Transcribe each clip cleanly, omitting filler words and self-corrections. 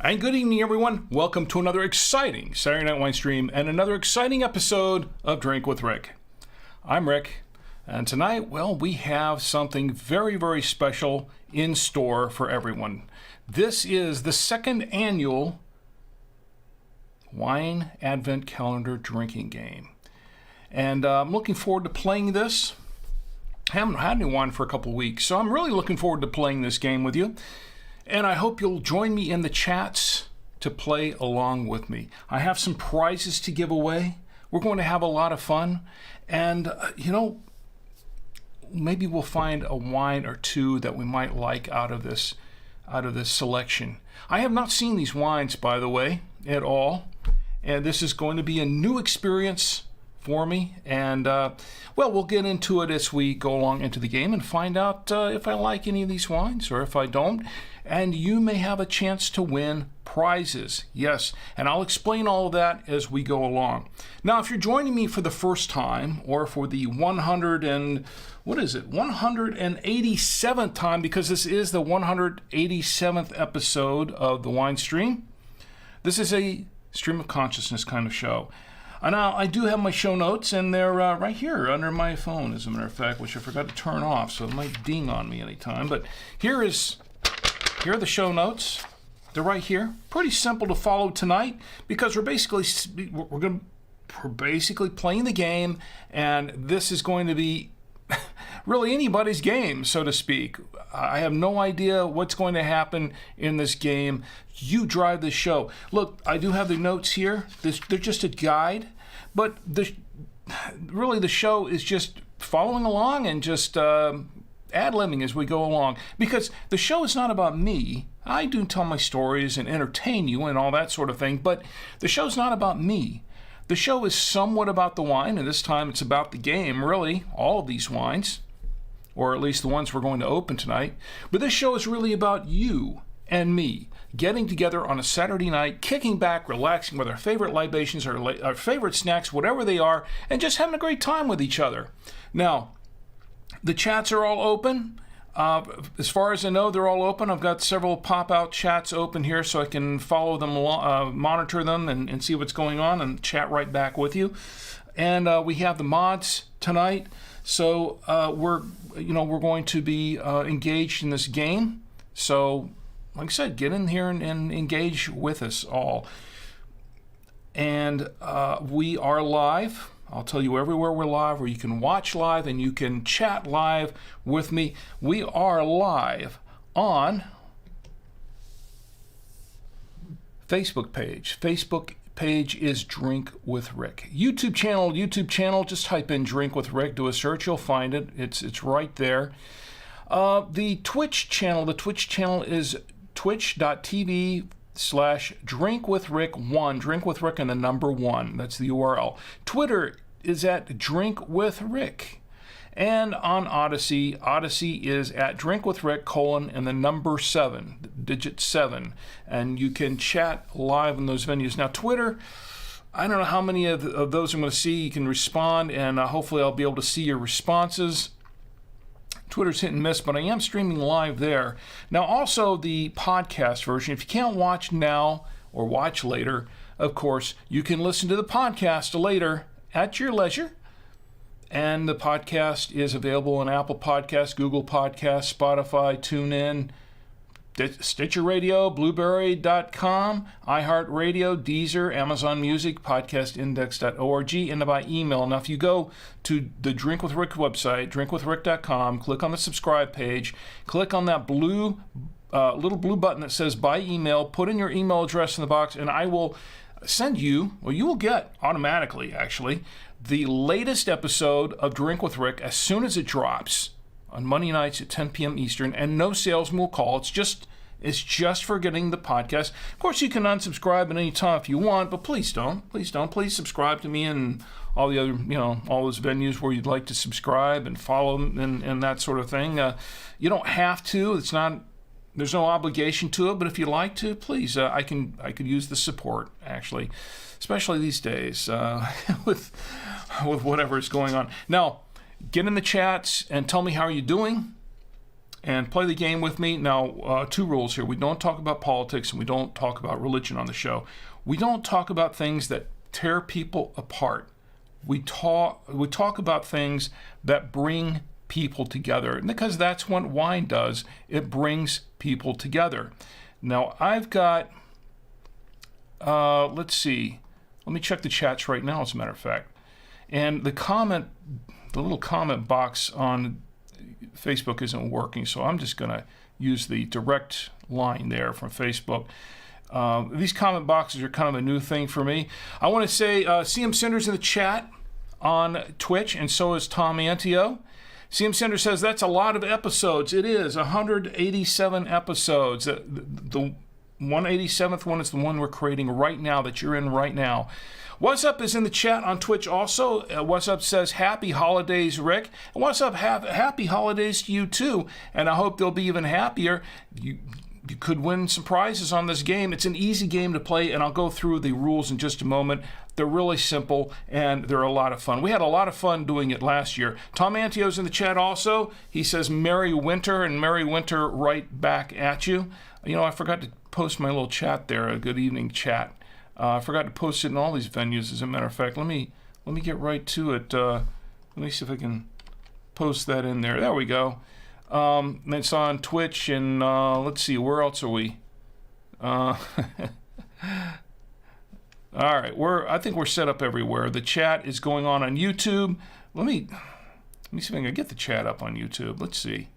And good evening, everyone. Welcome to another exciting Saturday Night Winestream and another exciting episode of Drink with Rick. I'm Rick, and tonight, we have something very, very special in store for everyone. This is the second annual Wine Advent Calendar drinking game. And I'm looking forward to playing this. I haven't had any wine for a couple weeks, so I'm really looking forward to playing this game with you. And I hope you'll join me in the chats to play along with me. I have some prizes to give away. We're going to have a lot of fun. And, maybe we'll find a wine or two that we might like out of this selection. I have not seen these wines, by the way, at all. And this is going to be a new experience for me. And, we'll get into it as we go along into the game and find out if I like any of these wines or if I don't. And you may have a chance to win prizes. Yes, and I'll explain all of that as we go along. Now, if you're joining me for the first time or for the 187th time, because this is the 187th episode of the Winestream, this is a stream of consciousness kind of show. Now, I do have my show notes, and they're right here under my phone, as a matter of fact, which I forgot to turn off, so it might ding on me anytime. But here are the show notes. They're right here. Pretty simple to follow tonight because we're basically playing the game, and this is going to be really anybody's game, so to speak. I have no idea what's going to happen in this game. You drive the show. Look, I do have the notes here. They're just a guide, but the show is just following along and just ad-libbing as we go along, because the show is not about me. I do tell my stories and entertain you and all that sort of thing, but the show's not about me. The show is somewhat about the wine, and this time it's about the game, really, all of these wines, or at least the ones we're going to open tonight. But this show is really about you and me getting together on a Saturday night, kicking back, relaxing with our favorite libations, our favorite snacks, whatever they are, and just having a great time with each other. Now, the chats are all open. As far as I know, they're all open. I've got several pop-out chats open here so I can follow them, monitor them, and see what's going on and chat right back with you. And we have the mods tonight, so we're going to be engaged in this game. So, like I said, get in here and engage with us all. And we are live. I'll tell you everywhere we're live, where you can watch live and you can chat live with me. We are live on Facebook page. Facebook page is Drink with Rick. YouTube channel, just type in Drink with Rick, do a search, you'll find it. It's right there. The Twitch channel is twitch.tv/drinkwithrick1, Drink with Rick and the number 1. That's the URL. Twitter is at Drink with Rick. And on Odyssey is at Drink with Rick, and the number 7, digit 7. And you can chat live in those venues. Now, Twitter, I don't know how many of those I'm going to see. You can respond, and hopefully I'll be able to see your responses. Twitter's hit and miss, but I am streaming live there. Now, also the podcast version. If you can't watch now or watch later, of course, you can listen to the podcast later at your leisure. And the podcast is available on Apple Podcasts, Google Podcasts, Spotify, TuneIn, Stitcher Radio, Blueberry.com, iHeartRadio, Deezer, Amazon Music, podcastindex.org, and by email. Now, if you go to the Drink with Rick website, drinkwithrick.com, click on the subscribe page, click on that little blue button that says by email, put in your email address in the box, and I will send you, you will get automatically, actually, the latest episode of Drink with Rick as soon as it drops on Monday nights at 10 p.m. Eastern, and no salesman will call. It's just for getting the podcast. Of course, you can unsubscribe at any time if you want, but please don't. Please don't. Please subscribe to me and all the other, all those venues where you'd like to subscribe and follow and that sort of thing. You don't have to. There's no obligation to it, but if you like to, please, I could use the support, actually, especially these days with whatever is going on. Now, get in the chats and tell me how are you doing. and play the game with me. Now, 2 rules here. We don't talk about politics and we don't talk about religion on the show. We don't talk about things that tear people apart. We talk about things that bring people together, because that's what wine does. It brings people together. Now, I've got, let's see. Let me check the chats right now, as a matter of fact. And the little comment box on Facebook isn't working, so I'm just going to use the direct line there from Facebook. These comment boxes are kind of a new thing for me. I want to say CM Cinder's in the chat on Twitch, and so is Tom Antio. CM Cinder says, that's a lot of episodes. It is 187 episodes. The 187th one is the one we're creating right now, that you're in right now. What's Up is in the chat on Twitch also. What's Up says, happy holidays, Rick. And What's Up, happy holidays to you too. And I hope they'll be even happier. You could win some prizes on this game. It's an easy game to play, and I'll go through the rules in just a moment. They're really simple, and they're a lot of fun. We had a lot of fun doing it last year. Tom Antio's in the chat also. He says, Merry Winter, and Merry Winter right back at you. You know, I forgot to post my little chat there, a good evening chat. I forgot to post it in all these venues, as a matter of fact. Let me get right to it. Let me see if I can post that in there. There we go. It's on Twitch, and let's see, where else are we? All right, I think we're set up everywhere. The chat is going on YouTube. Let me see if I can get the chat up on YouTube. Let's see.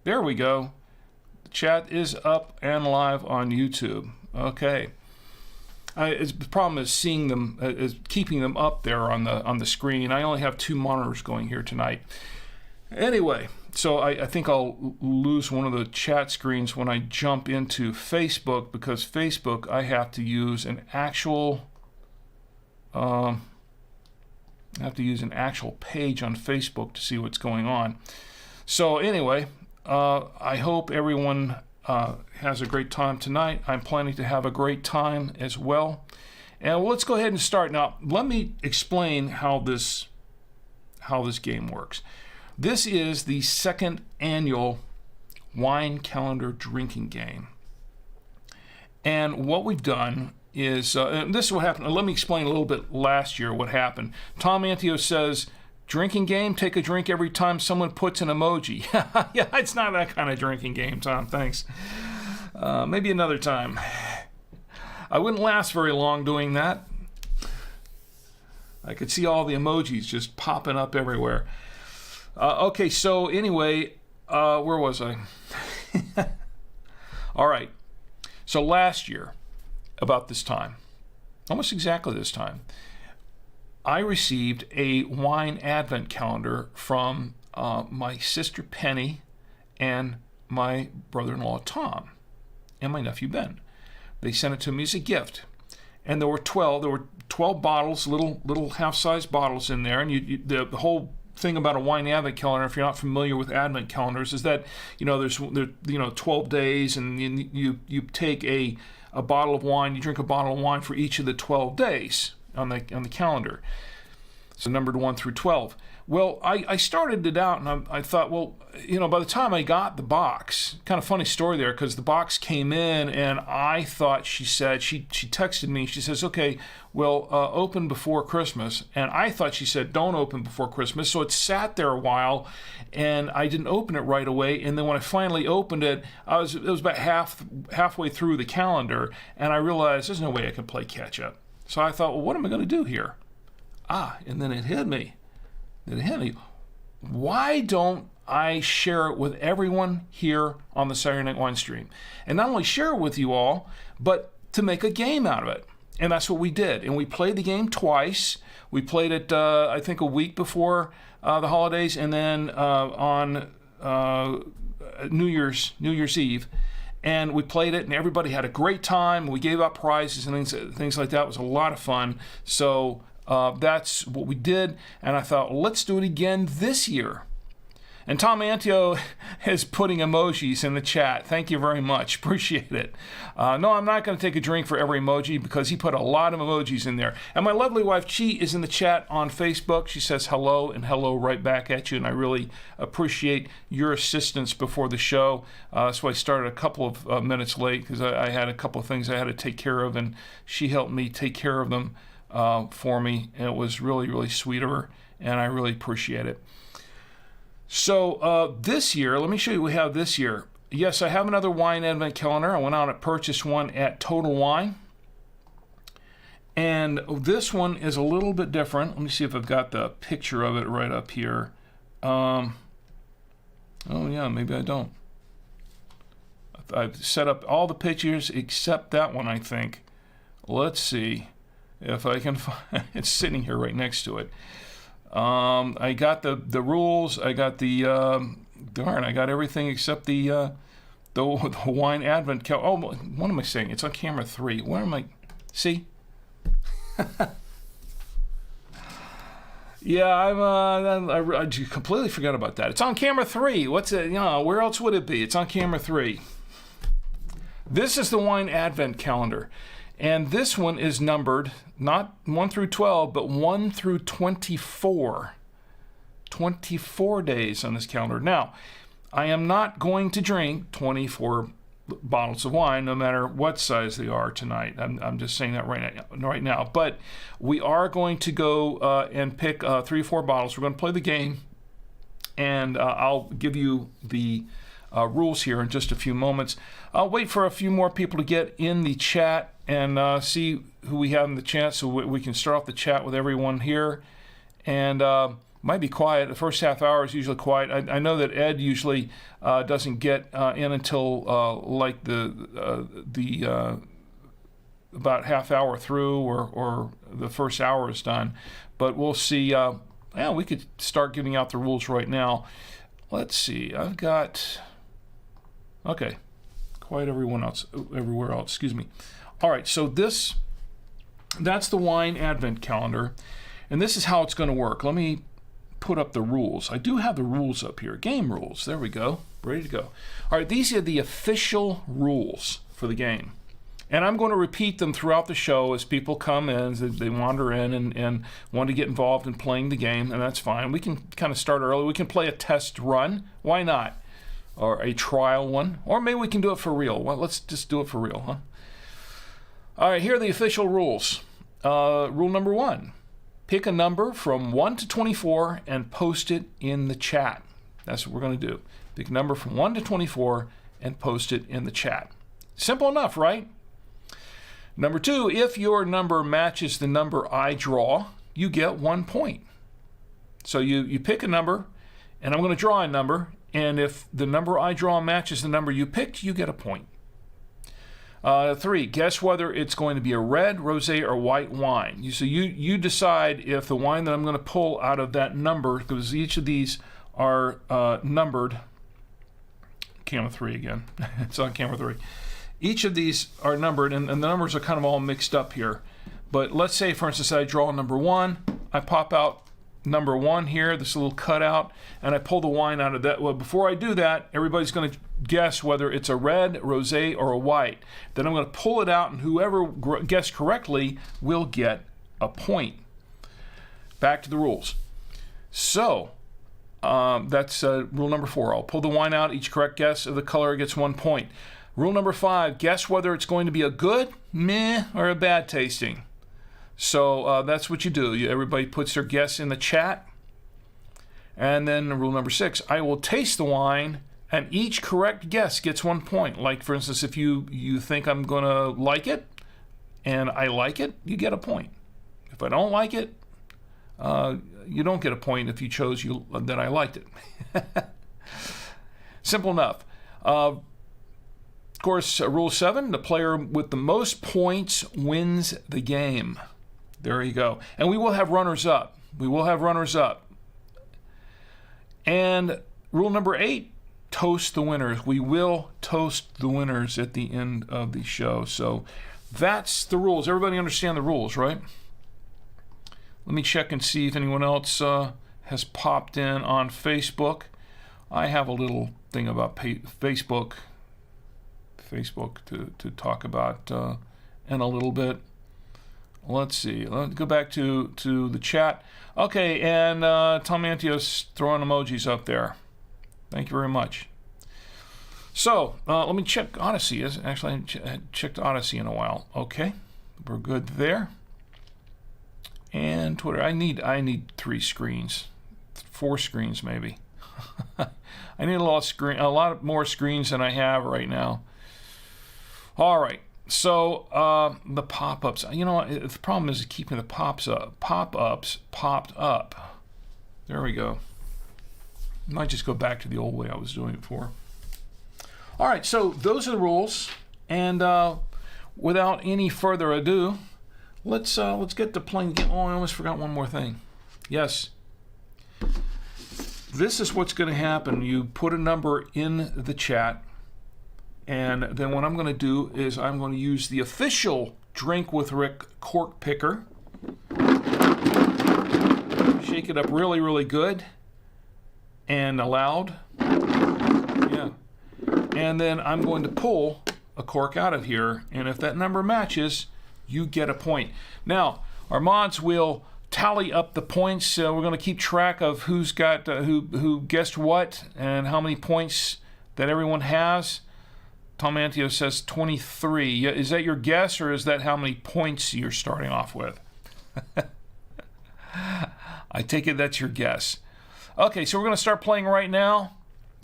There we go. The chat is up and live on YouTube. Okay. The problem is seeing them, is keeping them up there on the screen. I only have 2 monitors going here tonight. Anyway, so I think I'll lose one of the chat screens when I jump into Facebook, because Facebook I have to use an actual page on Facebook to see what's going on. So anyway, I hope everyone has a great time tonight. I'm planning to have a great time as well. And let's go ahead and start. Now, let me explain how this game works. This is the 2nd annual wine calendar drinking game. And what we've done is, and this is what happened. Let me explain a little bit last year what happened. Tom Antio says, drinking game, take a drink every time someone puts an emoji. Yeah, it's not that kind of drinking game, Tom, thanks. Maybe another time. I wouldn't last very long doing that. I could see all the emojis just popping up everywhere. Okay, so anyway, where was I? All right. So last year, about this time, almost exactly this time, I received a wine advent calendar from my sister Penny and my brother-in-law Tom and my nephew Ben. They sent it to me as a gift. And there were 12 bottles, little half-size bottles in there, and the whole thing about a wine advent calendar, if you're not familiar with advent calendars, is that there's 12 days, and you take a bottle of wine, you drink a bottle of wine for each of the 12 days on the calendar. So numbered 1 through 12. Well, I started it out, and I thought, well, by the time I got the box, kind of funny story there, because the box came in, and I thought she texted me, she says, okay, well, open before Christmas. And I thought she said, don't open before Christmas. So it sat there a while, and I didn't open it right away. And then when I finally opened it, it was about halfway through the calendar, and I realized there's no way I can play catch up. So I thought, well, what am I going to do here? And then it hit me. Why don't I share it with everyone here on the Saturday Night Winestream? And not only share it with you all, but to make a game out of it. And that's what we did. And we played the game twice. We played it, I think, a week before the holidays, and then on New Year's Eve. And we played it, and everybody had a great time. We gave out prizes and things like that. It was a lot of fun. So that's what we did, and I thought, well, let's do it again this year. And Tom Antio is putting emojis in the chat. Thank you very much. Appreciate it. No, I'm not going to take a drink for every emoji because he put a lot of emojis in there. And my lovely wife, Chi, is in the chat on Facebook. She says hello and hello right back at you. And I really appreciate your assistance before the show. So I started a couple of minutes late because I had a couple of things I had to take care of. And she helped me take care of them for me. And it was really, really sweet of her. And I really appreciate it. So this year, let me show you what we have this year. Yes, I have another wine advent calendar. I went out and purchased one at Total Wine. And this one is a little bit different. Let me see if I've got the picture of it right up here. Oh yeah, maybe I don't. I've set up all the pictures except that one, I think. Let's see if I can find it's sitting here right next to it. I got the rules. I got the I got everything except the wine advent calendar. Oh, what am I saying? It's on camera 3. Where am I? See? Yeah, I completely forgot about that. It's on camera 3. What's it? Where else would it be? It's on camera 3. This is the wine advent calendar. And this one is numbered, not 1 through 12, but 1 through 24. 24 days on this calendar. Now, I am not going to drink 24 bottles of wine, no matter what size they are tonight. I'm just saying that right now. But we are going to go and pick 3 or 4 bottles. We're going to play the game, and I'll give you the rules here in just a few moments. I'll wait for a few more people to get in the chat and see who we have in the chat so we can start off the chat with everyone here. And might be quiet. The first half hour is usually quiet. I know that Ed usually doesn't get in until like the about half hour through or the first hour is done. But we'll see. We could start giving out the rules right now. Let's see. I've got... Okay. Quiet everywhere else. Excuse me. All right, so that's the wine advent calendar, and this is how it's going to work. Let me put up the rules. I do have the rules up here. Game rules. There we go. Ready to go. All right, these are the official rules for the game. And I'm going to repeat them throughout the show as people come in, as they wander in and want to get involved in playing the game, and that's fine. We can kind of start early. We can play a test run. Why not? Or a trial one. Or maybe we can do it for real. Well, let's just do it for real, huh? All right, here are the official rules. Rule number 1, pick a number from 1 to 24 and post it in the chat. That's what we're going to do. Pick a number from 1 to 24 and post it in the chat. Simple enough, right? Number 2, if your number matches the number I draw, you get 1 point. So you pick a number, and I'm going to draw a number, and if the number I draw matches the number you picked, you get a point. 3, guess whether it's going to be a red, rosé, or white wine. So you decide if the wine that I'm going to pull out of that number, because each of these are numbered. Camera 3 again. It's on camera 3. Each of these are numbered, and the numbers are kind of all mixed up here. But let's say, for instance, I draw number 1. I pop out number 1 here, this little cutout, and I pull the wine out of that. Well, before I do that, everybody's going to guess whether it's a red, rosé, or a white. Then I'm going to pull it out, and whoever guessed correctly will get a point. Back to the rules. So that's rule number 4. I'll pull the wine out. Each correct guess of the color gets 1 point. Rule number 5, guess whether it's going to be a good, meh, or a bad tasting. So that's what you do. Everybody puts their guess in the chat. And then rule number 6, I will taste the wine, and each correct guess gets 1 point. Like, for instance, if you think I'm going to like it, and I like it, you get a point. If I don't like it, you don't get a point if you chose that I liked it. Simple enough. Of course, rule 7, the player with the most points wins the game. There you go. And we will have runners-up. And rule number 8, toast the winners. We will toast the winners at the end of the show. So that's the rules. Everybody understand the rules, right? Let me check and see if anyone else has popped in on Facebook. I have a little thing about Facebook to talk about in a little bit. Let's see. Let's go back to the chat. Okay, and Tom Antio's throwing emojis up there. Thank you very much. So let me check Odyssey. Actually, I hadn't checked Odyssey in a while. Okay, we're good there. And Twitter. I need 3 screens, 4 screens maybe. I need a lot more screens than I have right now. All right. So the pop-ups. You know what? The problem is keeping the pop-ups popped up. There we go. Might just go back to the old way I was doing it before. All right. So those are the rules. And without any further ado, let's get to playing the game. Oh, I almost forgot one more thing. Yes. This is what's going to happen. You put a number in the chat. And then what I'm going to do is I'm going to use the official Drink with Rick cork picker. Shake it up really, really good and loud. Yeah. And then I'm going to pull a cork out of here. And if that number matches, you get a point. Now, our mods will tally up the points. We're going to keep track of who's got who guessed what and how many points that everyone has. Tom Antio says 23. Is that your guess, or is that how many points you're starting off with? I take it that's your guess. Okay, so we're going to start playing right now.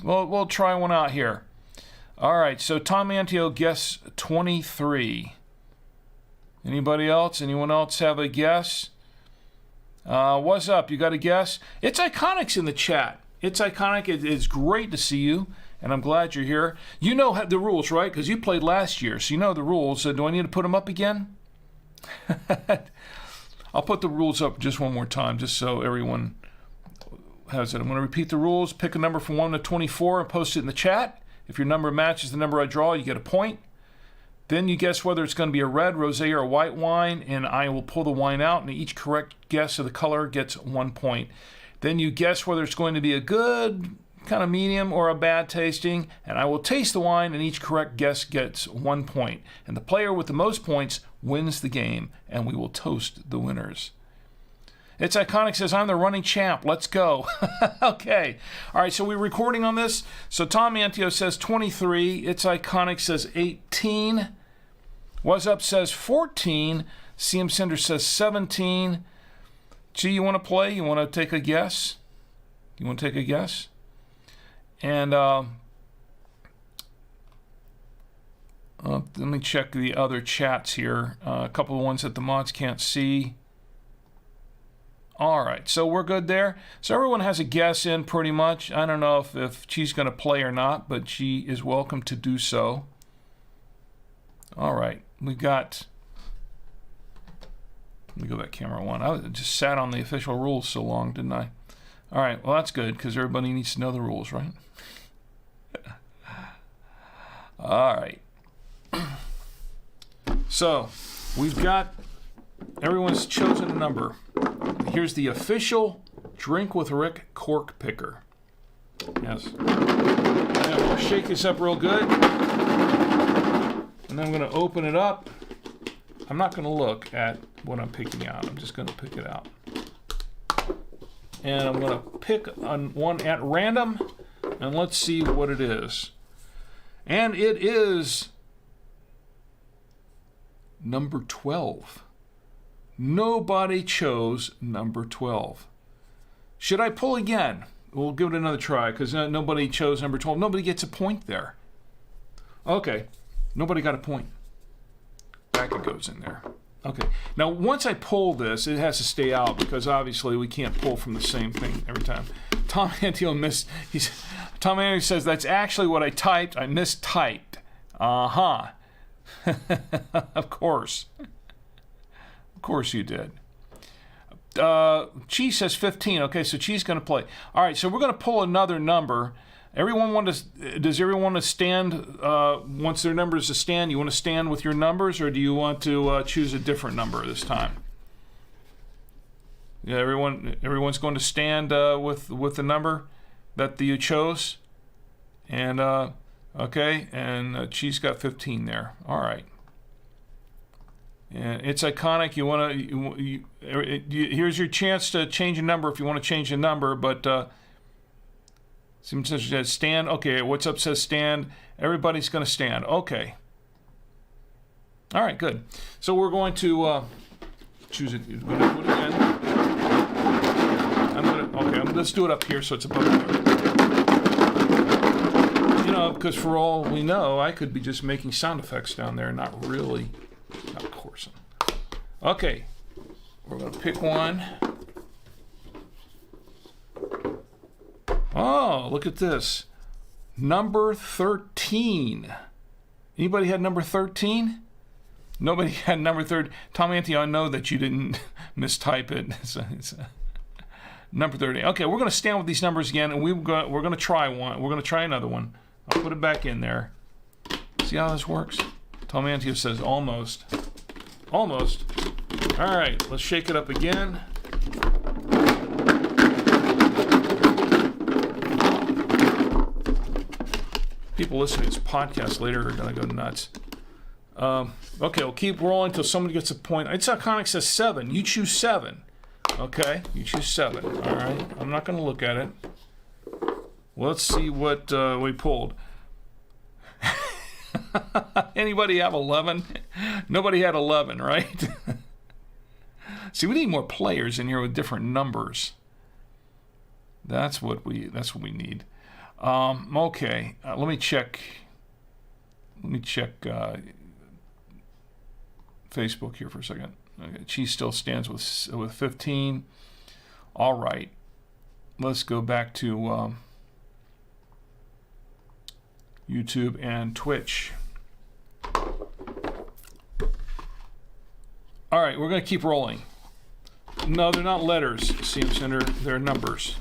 We'll try one out here. All right, so Tom Antio guess 23. Anybody else? Anyone else have a guess? What's up? You got a guess? It's Iconic's in the chat. It's Iconic. It's great to see you. And I'm glad you're here. You know the rules, right? Because you played last year, so you know the rules. Do I need to put them up again? I'll put the rules up just one more time, just so everyone has it. I'm going to repeat the rules. Pick a number from 1 to 24 and post it in the chat. If your number matches the number I draw, you get a point. Then you guess whether it's going to be a red, rosé, or a white wine, and I will pull the wine out, and each correct guess of the color gets 1 point. Then you guess whether it's going to be a good, kind of medium, or a bad tasting, and I will taste the wine, and each correct guess gets 1 point. And the player with the most points wins the game, and we will toast the winners. It's Iconic says, I'm the running champ. Let's go. Okay. All right, so we're recording on this. So Tom Antio says 23. It's Iconic says 18. What's Up says 14. CM Cinder says 17. G, you want to play? You want to take a guess? You want to take a guess? And let me check the other chats here. A couple of ones that the mods can't see. All right, so we're good there. So everyone has a guess in pretty much. I don't know if she's going to play or not, but she is welcome to do so. All right, we got... Let me go back camera 1. I just sat on the official rules so long, didn't I? All right, well, that's good because everybody needs to know the rules, right? All right. So we've got... Everyone's chosen a number. Here's the official Drink with Rick cork picker. Yes. And we'll shake this up real good. And I'm going to open it up. I'm not going to look at what I'm picking out. I'm just going to pick it out. And I'm going to pick on one at random. And let's see what it is. And it is number 12. Nobody chose number 12. Should I pull again? We'll give it another try because nobody chose number 12. Nobody gets a point there. Okay. Nobody got a point. Back it goes in there. Okay. Now, once I pull this, it has to stay out because obviously we can't pull from the same thing every time. Tom Antio missed. Tom Antio says, that's actually what I typed. I mistyped. Uh-huh. Of course. Of course you did. Cheese says 15. Okay, so Cheese going to play. All right, so we're going to pull another number. Does everyone want to stand, once their number is to stand, you want to stand with your numbers, or do you want to choose a different number this time? Yeah, everyone's going to stand with the number that you chose? And, okay, and she's got 15 there. All right. And it's iconic. You want to, here's your chance to change a number if you want to change a number, but someone says stand. Okay, what's up says stand. Everybody's going to stand. Okay. All right, good. So we're going to choose it. We're going to do it again. Let's do it up here so it's above there. You know, because for all we know, I could be just making sound effects down there, not coursing. Okay, we're going to pick one. Oh, look at this. Number 13. Anybody had number 13? Nobody had number 13. Tom Anthony, I know that you didn't mistype it. It's number 13. Okay, we're going to stand with these numbers again, and we're going to try one. We're going to try another one. I'll put it back in there. See how this works? Tom Anthony says almost. Almost. All right, let's shake it up again. People listening to this podcast later are going to go nuts. Okay, we'll keep rolling until somebody gets a point. It's iconic says 7. You choose 7. Okay, you choose 7. All right, I'm not going to look at it. Let's see what we pulled. Anybody have 11? Nobody had 11, right? See, we need more players in here with different numbers. That's what we need. Okay, let me check. Facebook here for a second. Okay, she still stands with 15. All right, let's go back to YouTube and Twitch. All right, we're going to keep rolling. No, they're not letters, CM Center. They're numbers.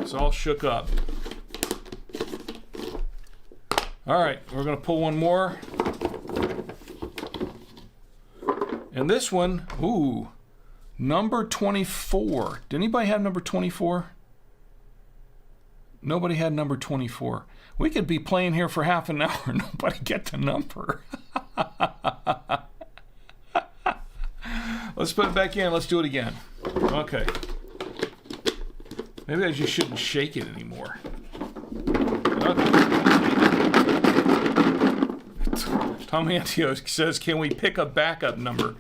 It's all shook up. All right, we're going to pull one more. And this one, ooh, number 24. Did anybody have number 24? Nobody had number 24. We could be playing here for half an hour. Nobody get the number. Let's put it back in. Let's do it again. Okay. Maybe I just shouldn't shake it anymore. Okay. Tom Antio says, can we pick a backup number?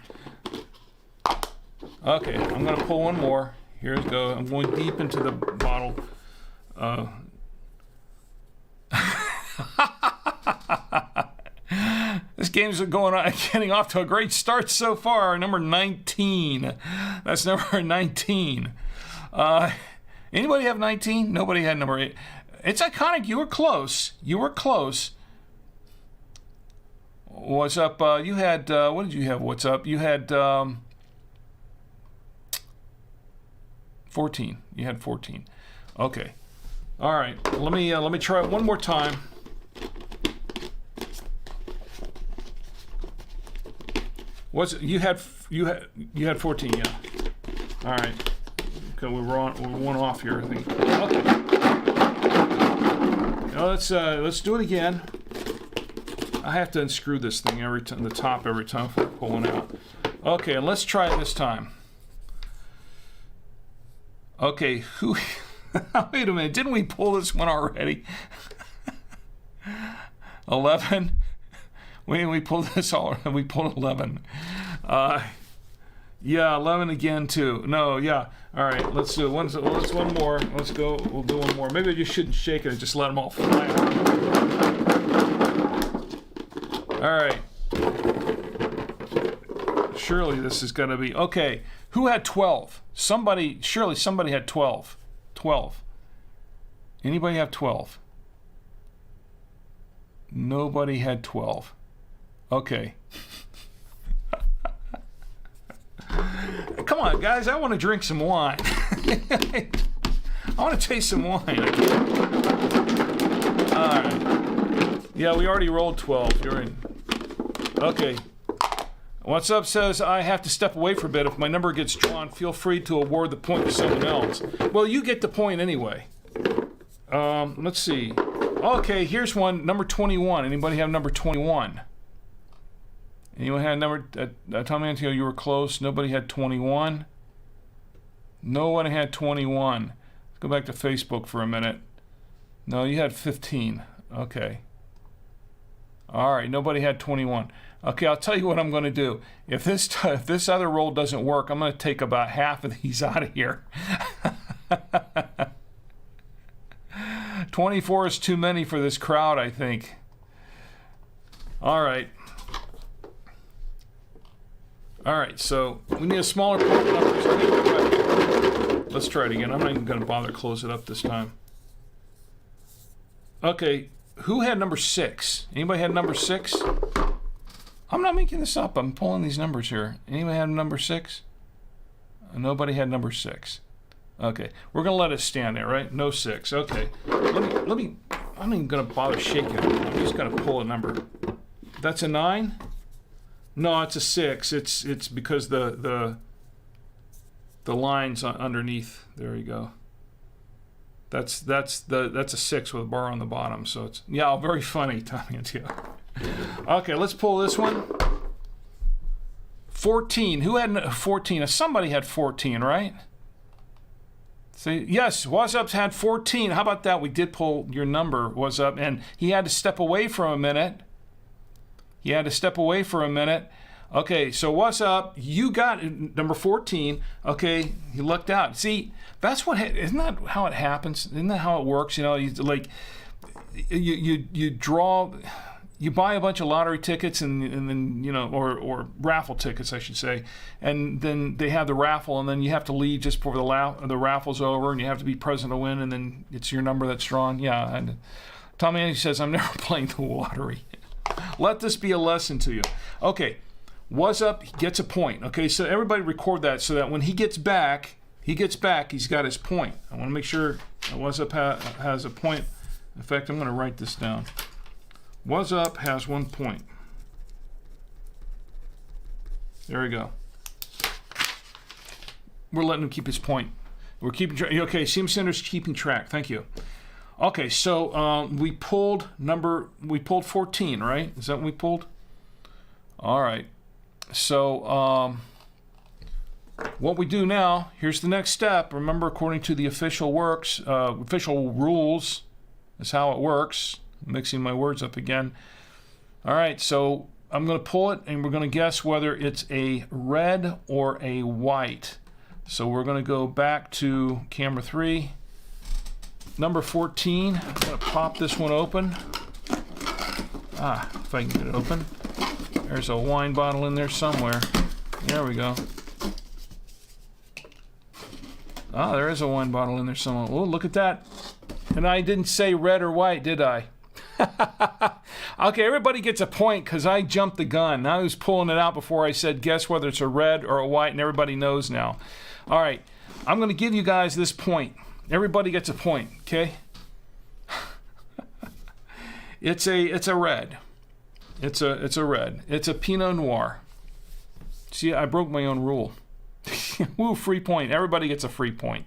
Okay, I'm going to pull one more. Here we go. I'm going deep into the bottle. This game's getting off to a great start so far. Number 19. That's number 19. Anybody have 19? Nobody had number 8. It's iconic. You were close. What's up? You had, what did you have? What's up? You had 14. You had 14. Okay. All right. Let me try it one more time. You had 14, yeah. All right. Okay, we're one off here, I think. Okay. Now let's do it again. I have to unscrew this thing every time, the top every time before I pull one out. Okay, and let's try it this time. Okay, who? Wait a minute, didn't we pull this one already? 11. We pulled this all. We pulled 11. Yeah, 11 again too. No, yeah. All right, let's do one. Let's one more. Let's go. We'll do one more. Maybe I just shouldn't shake it. Just let them all fly out. All right. Surely this is going to be okay. Who had 12? Surely somebody had 12. 12. Anybody have 12? Nobody had 12. Okay. Come on, guys. I want to drink some wine. I want to taste some wine. All right. Yeah, we already rolled 12. You're in. Okay. What's Up says, I have to step away for a bit. If my number gets drawn, feel free to award the point to someone else. Well, you get the point anyway. Let's see. Okay, here's one. Number 21. Anybody have number 21? Anyone had number... Tommy Antio, you were close. Nobody had 21. No one had 21. Let's go back to Facebook for a minute. No, you had 15. Okay. All right, nobody had 21. Okay, I'll tell you what I'm going to do. If this other roll doesn't work, I'm going to take about half of these out of here. 24 is too many for this crowd, I think. All right. All right, so we need a smaller part numbers. Let's try it again. I'm not even going to bother to close it up this time. Okay, who had number 6? Anybody had number 6? I'm not making this up. I'm pulling these numbers here. Anybody have number 6? Nobody had number 6. Okay, we're gonna let it stand there, right? No 6. Okay, let me. I'm not even gonna bother shaking it. I'm just gonna pull a number. That's a 9. No, it's a 6. It's because the lines underneath. There you go. That's a 6 with a bar on the bottom. So it's very funny, Tommy and Tio. Okay, let's pull this one. 14. Who had 14? Somebody had 14, right? See, yes, What's Up's had 14. How about that? We did pull your number, What's Up, and he had to step away for a minute. Okay, so What's Up? You got number 14. Okay, he lucked out. See, that's what. Isn't that how it happens? Isn't that how it works? You know, you draw. You buy a bunch of lottery tickets and then, you know, or raffle tickets, I should say, and then they have the raffle, and then you have to leave just before the raffle's over, and you have to be present to win, and then it's your number that's drawn. Yeah, and Tommy Andy says, I'm never playing the lottery. Let this be a lesson to you. Okay, What's Up? He gets a point. Okay, so everybody record that so that when he gets back, he's got his point. I want to make sure What's Up has a point. In fact, I'm going to write this down. What's Up has 1 point. There we go. We're letting him keep his point. We're keeping track. Okay, CM Center's keeping track. Thank you. Okay, so we pulled 14, right? Is that what we pulled? All right. So what we do now, here's the next step. Remember, according to the official rules, is how it works. I'm mixing my words up again. All right, so I'm going to pull it, and we're going to guess whether it's a red or a white. So we're going to go back to camera 3. Number 14. I'm going to pop this one open. If I can get it open. There's a wine bottle in there somewhere. There we go. There is a wine bottle in there somewhere. Oh, look at that. And I didn't say red or white, did I? Okay, everybody gets a point because I jumped the gun. I was pulling it out before I said guess whether it's a red or a white, and everybody knows now. All right, I'm going to give you guys this point. Everybody gets a point, okay? It's a red. It's a red. It's a Pinot Noir. See, I broke my own rule. Woo, free point. Everybody gets a free point.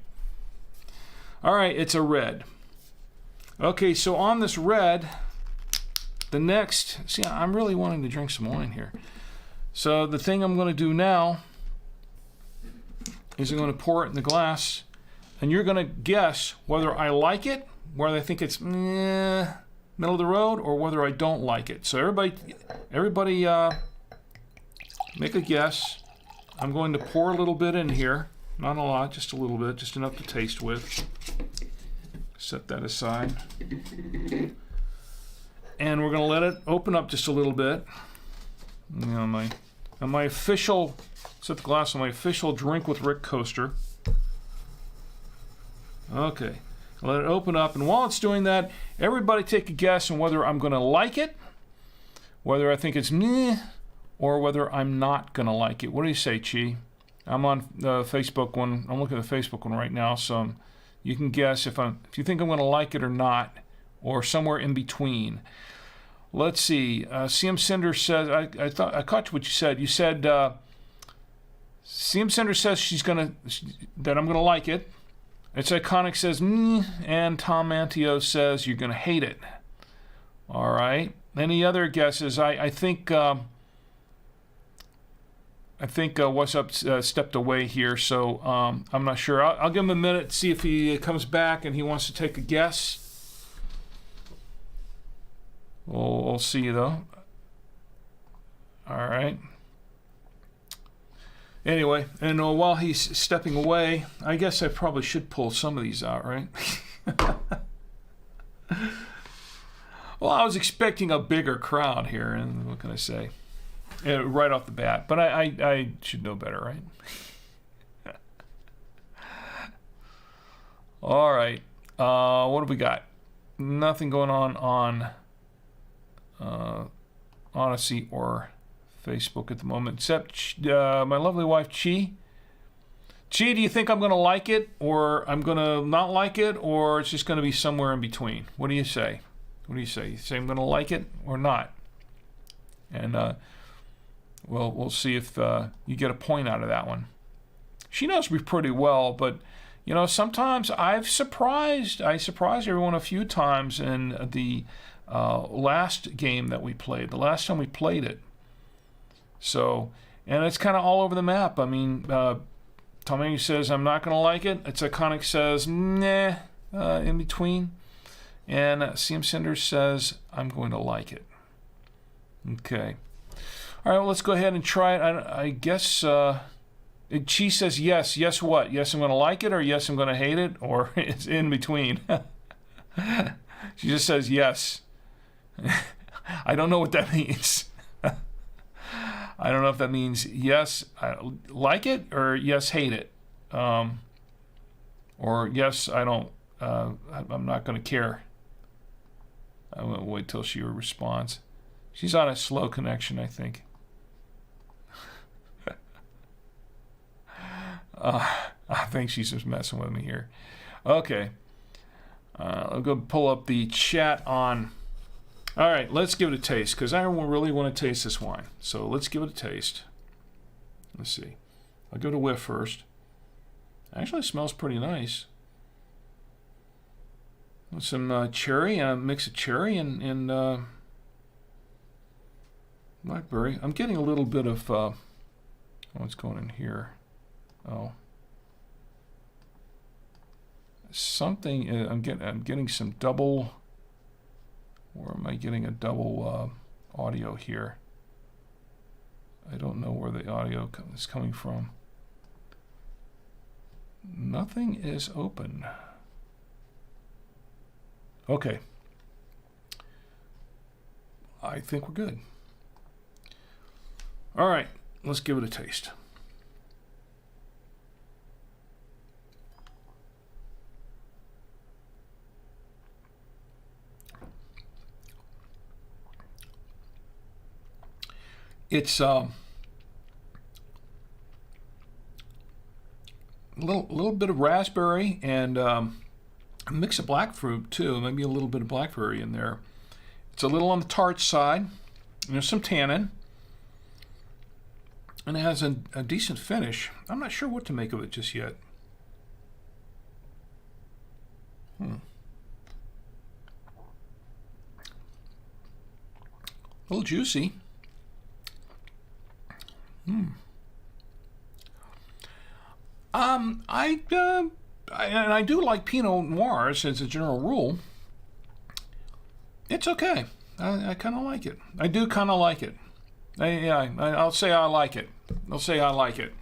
All right, it's a red. Okay, so on this red, the next... See, I'm really wanting to drink some wine here. So the thing I'm going to do now is I'm going to pour it in the glass, and you're going to guess whether I like it, whether I think it's middle of the road, or whether I don't like it. So everybody make a guess. I'm going to pour a little bit in here. Not a lot, just a little bit, just enough to taste with. Set that aside. And we're going to let it open up just a little bit. You know, my official, set the glass on my official Drink with Rick coaster. Okay. Let it open up, and while it's doing that, everybody take a guess on whether I'm going to like it, whether I think it's meh, or whether I'm not going to like it. What do you say, Chi? I'm on the Facebook one. I'm looking at the Facebook one right now, so you can guess if you think I'm going to like it or not, or somewhere in between. Let's see. CM Cinder says, I caught what you said. You said CM Cinder says that I'm gonna like it. It's Iconic says, and Tom Mantio says you're gonna hate it. All right. Any other guesses? I think What's Up stepped away here, so I'm not sure. I'll give him a minute, see if he comes back and he wants to take a guess. We'll see, though. All right. Anyway, and while he's stepping away, I guess I probably should pull some of these out, right? Well, I was expecting a bigger crowd here, and what can I say? Right off the bat, but I should know better, right? All right. What have we got? Nothing going on Odyssey or Facebook at the moment, except my lovely wife, Chi. Chi, do you think I'm going to like it, or I'm going to not like it, or it's just going to be somewhere in between? What do you say? What do you say? You say I'm going to like it or not? And we'll see if you get a point out of that one. She knows me pretty well, but you know, sometimes I surprised everyone a few times in the last game that we played, the last time we played it. So, and it's kind of all over the map. I mean, Tommy says I'm not going to like it. It's Iconic says nah, in between, and CM Cinder says I'm going to like it. Okay. All right, well, let's go ahead and try it. I guess Chi says yes. Yes what? Yes, I'm going to like it, or yes, I'm going to hate it, or it's in between. She just says yes. I don't know what that means. I don't know if that means yes, I like it, or yes, hate it. Or yes, I don't, I'm not going to care. I'm going to wait till she responds. She's on a slow connection, I think. I think she's just messing with me here. Okay. I'll go pull up the chat on. All right, let's give it a taste, because I really want to taste this wine. So let's give it a taste. Let's see. I'll go to whiff first. Actually, it smells pretty nice. With some cherry, and a mix of cherry and blackberry. I'm getting a little bit of what's going in here. Oh, something. I'm getting some double. Or am I getting a double audio here? I don't know where the audio is coming from. Nothing is open. Okay. I think we're good. All right, let's give it a taste. It's a little bit of raspberry and a mix of black fruit too. Maybe a little bit of blackberry in there. It's a little on the tart side. There's some tannin, and it has a decent finish. I'm not sure what to make of it just yet. A little juicy. I do like Pinot Noirs as a general rule. It's okay. I kind of like it. I do kind of like it. I'll say I like it. I'll say I like it.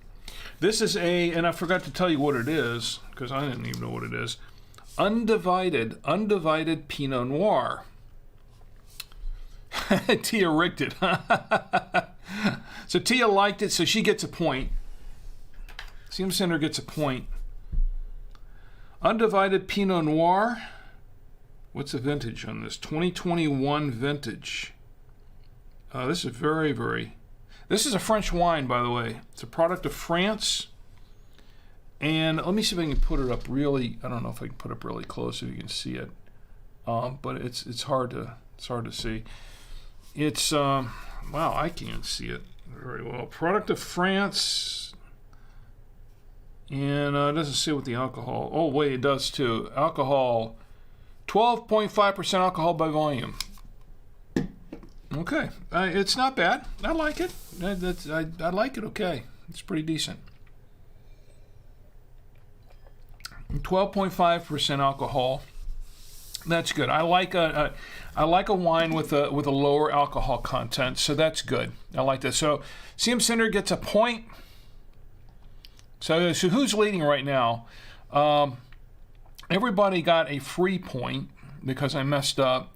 This is and I forgot to tell you what it is, because I didn't even know what it is. Undivided Pinot Noir. Tia rigged it. So Tia liked it, so she gets a point. CM Center gets a point. Undivided Pinot Noir. What's the vintage on this? 2021 vintage. This is very, very... This is a French wine, by the way. It's a product of France. And let me see if I can put it up really... I don't know if I can put it up really close so you can see it. But it's hard to see. It's, wow, I can't see it very well. Product of France. And it doesn't say what the alcohol. Oh, wait, it does too. Alcohol, 12.5% alcohol by volume. Okay, it's not bad. I like it. I like it. Okay, it's pretty decent. 12.5% alcohol. That's good. I like a wine with a lower alcohol content, so that's good. I like that. So CM Cinder gets a point. So who's leading right now? Everybody got a free point because I messed up.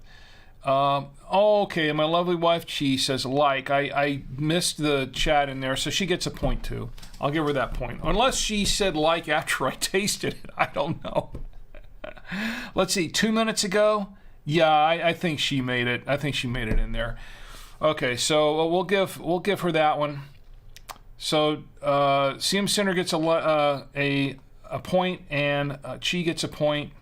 Okay, my lovely wife Chi says like. I missed the chat in there, so she gets a point too. I'll give her that point. Unless she said like after I tasted it. I don't know. Let's see, 2 minutes ago? Yeah, I think she made it. I think she made it in there. Okay, so we'll give her that one. So CM Cinder gets a point, and Chi gets a point.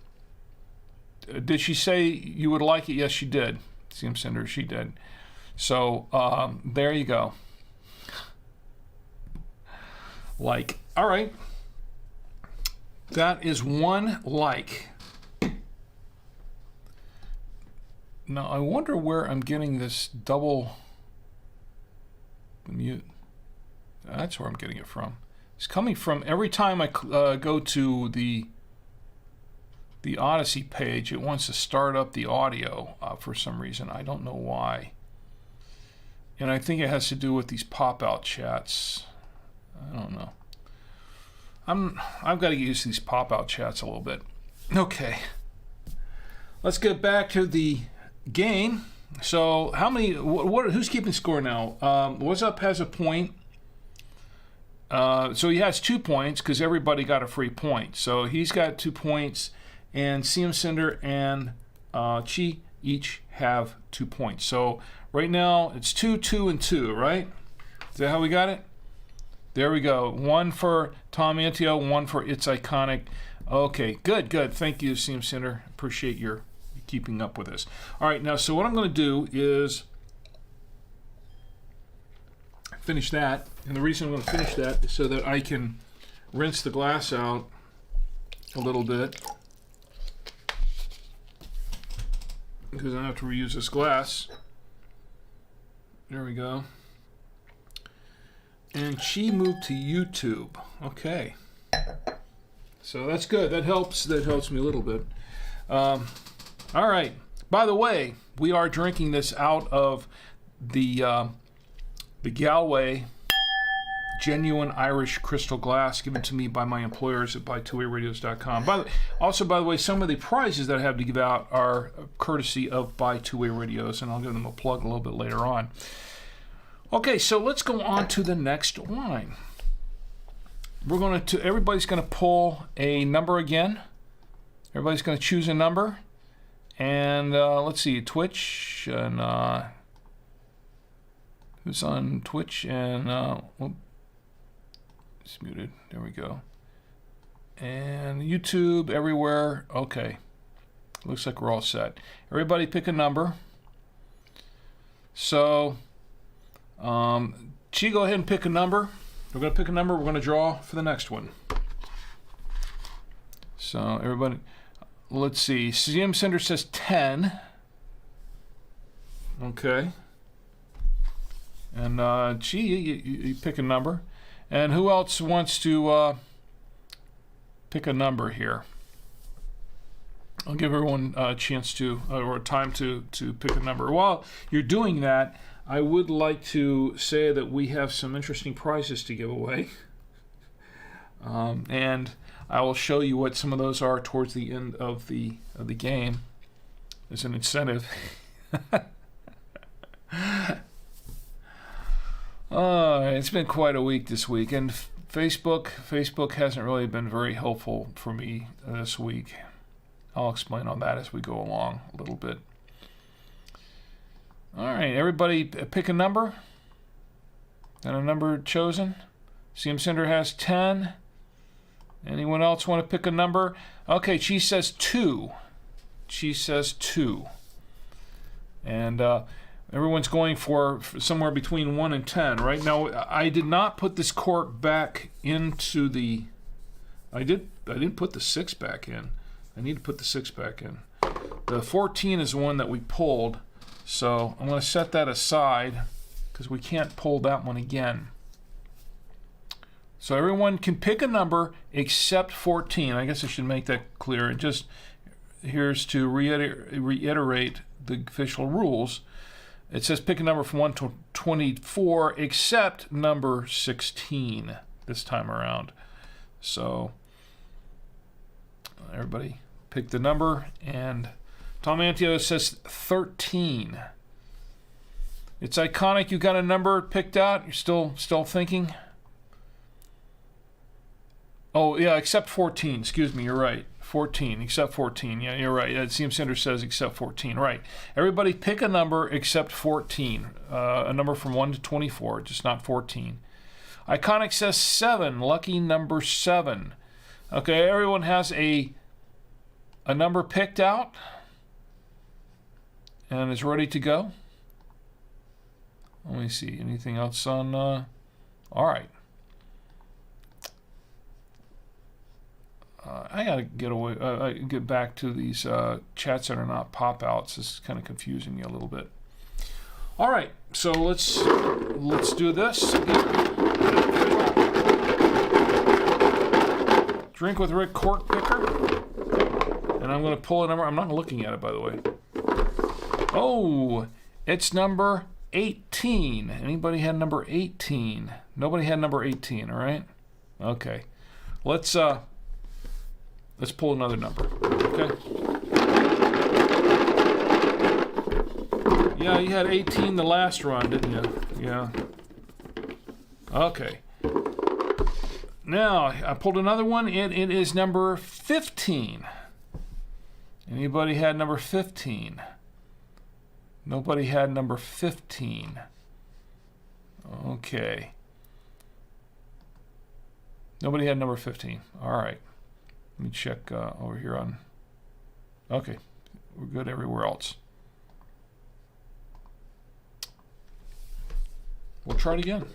Did she say you would like it? Yes, she did. CM Cinder, she did. So there you go. Like. All right. That is one like. Now, I wonder where I'm getting this double mute. That's where I'm getting it from. It's coming from every time I go to the Odyssey page, it wants to start up the audio for some reason. I don't know why. And I think it has to do with these pop-out chats. I don't know. I've got to get used to these pop-out chats a little bit. Okay. Let's get back to the game. So how many? Who's keeping score now? What's Up has a point. So he has 2 points because everybody got a free point. So he's got 2 points, and CM Cinder and Chi each have 2 points. So right now it's 2, 2, and 2, right? Is that how we got it? There we go. 1 for Tom Antio, 1 for It's Iconic. Okay, good. Thank you, CM Cinder. Appreciate your keeping up with this. All right, now, so what I'm going to do is finish that. And the reason I'm going to finish that is so that I can rinse the glass out a little bit, because I have to reuse this glass. There we go. And she moved to YouTube. Okay. So that's good. That helps me a little bit. All right. By the way, we are drinking this out of the Galway genuine Irish crystal glass given to me by my employers at buy2wayradios.com. By the way, some of the prizes that I have to give out are courtesy of Buy Two-Way Radios, and I'll give them a plug a little bit later on. Okay, so let's go on to the next wine. Everybody's going to pull a number again. Everybody's going to choose a number. And let's see, Twitch, and who's on Twitch, and it's muted. There we go. And YouTube, everywhere. Okay. Looks like we're all set. Everybody pick a number. So, Chi, go ahead and pick a number. We're going to pick a number. We're going to draw for the next one. So, everybody, let's see. CM Cinder says 10. Okay. And Chi, you pick a number. And who else wants to pick a number here? I'll give everyone a chance to, or time to pick a number. While you're doing that, I would like to say that we have some interesting prizes to give away. And I will show you what some of those are towards the end of the game as an incentive. It's been quite a week this week, and Facebook hasn't really been very helpful for me this week. I'll explain on that as we go along a little bit. All right, everybody pick a number. And a number chosen. CM Cinder has 10. Anyone else want to pick a number? Okay, she says 2. She says 2. And Everyone's going for somewhere between 1 and 10, right? Now, I did not put this cork back into the... I didn't put the 6 back in. I need to put the 6 back in. The 14 is the one that we pulled, so I'm going to set that aside because we can't pull that one again. So everyone can pick a number except 14. I guess I should make that clear. And just here's to reiterate the official rules. It says pick a number from 1 to 24 except number 16 this time around. So everybody pick the number, and Tom Antio says 13. It's iconic. You got a number picked out? You're still thinking? Oh, yeah, except 14. Excuse me, you're right. 14, except 14. Yeah, you're right. CM Cinder says except 14. Right. Everybody pick a number except 14. A number from 1 to 24, just not 14. Iconic says 7. Lucky number 7. Okay, everyone has a number picked out and is ready to go. Let me see. Anything else on... all right. I gotta get back to these chats that are not pop-outs. This is kind of confusing me a little bit. All right, so let's do this. Drink with Rick cork picker, and I'm going to pull a number. I'm not looking at it, by the way. Oh, it's number 18. Anybody had number 18? Nobody had number 18. All right. Okay. Let's pull another number. Okay. Yeah, you had 18 the last run, didn't you? Yeah. Okay. Now, I pulled another one. It is number 15. Anybody had number 15? Nobody had number 15. Okay. Nobody had number 15. All right. Let me check over here on... Okay. We're good everywhere else. We'll try it again.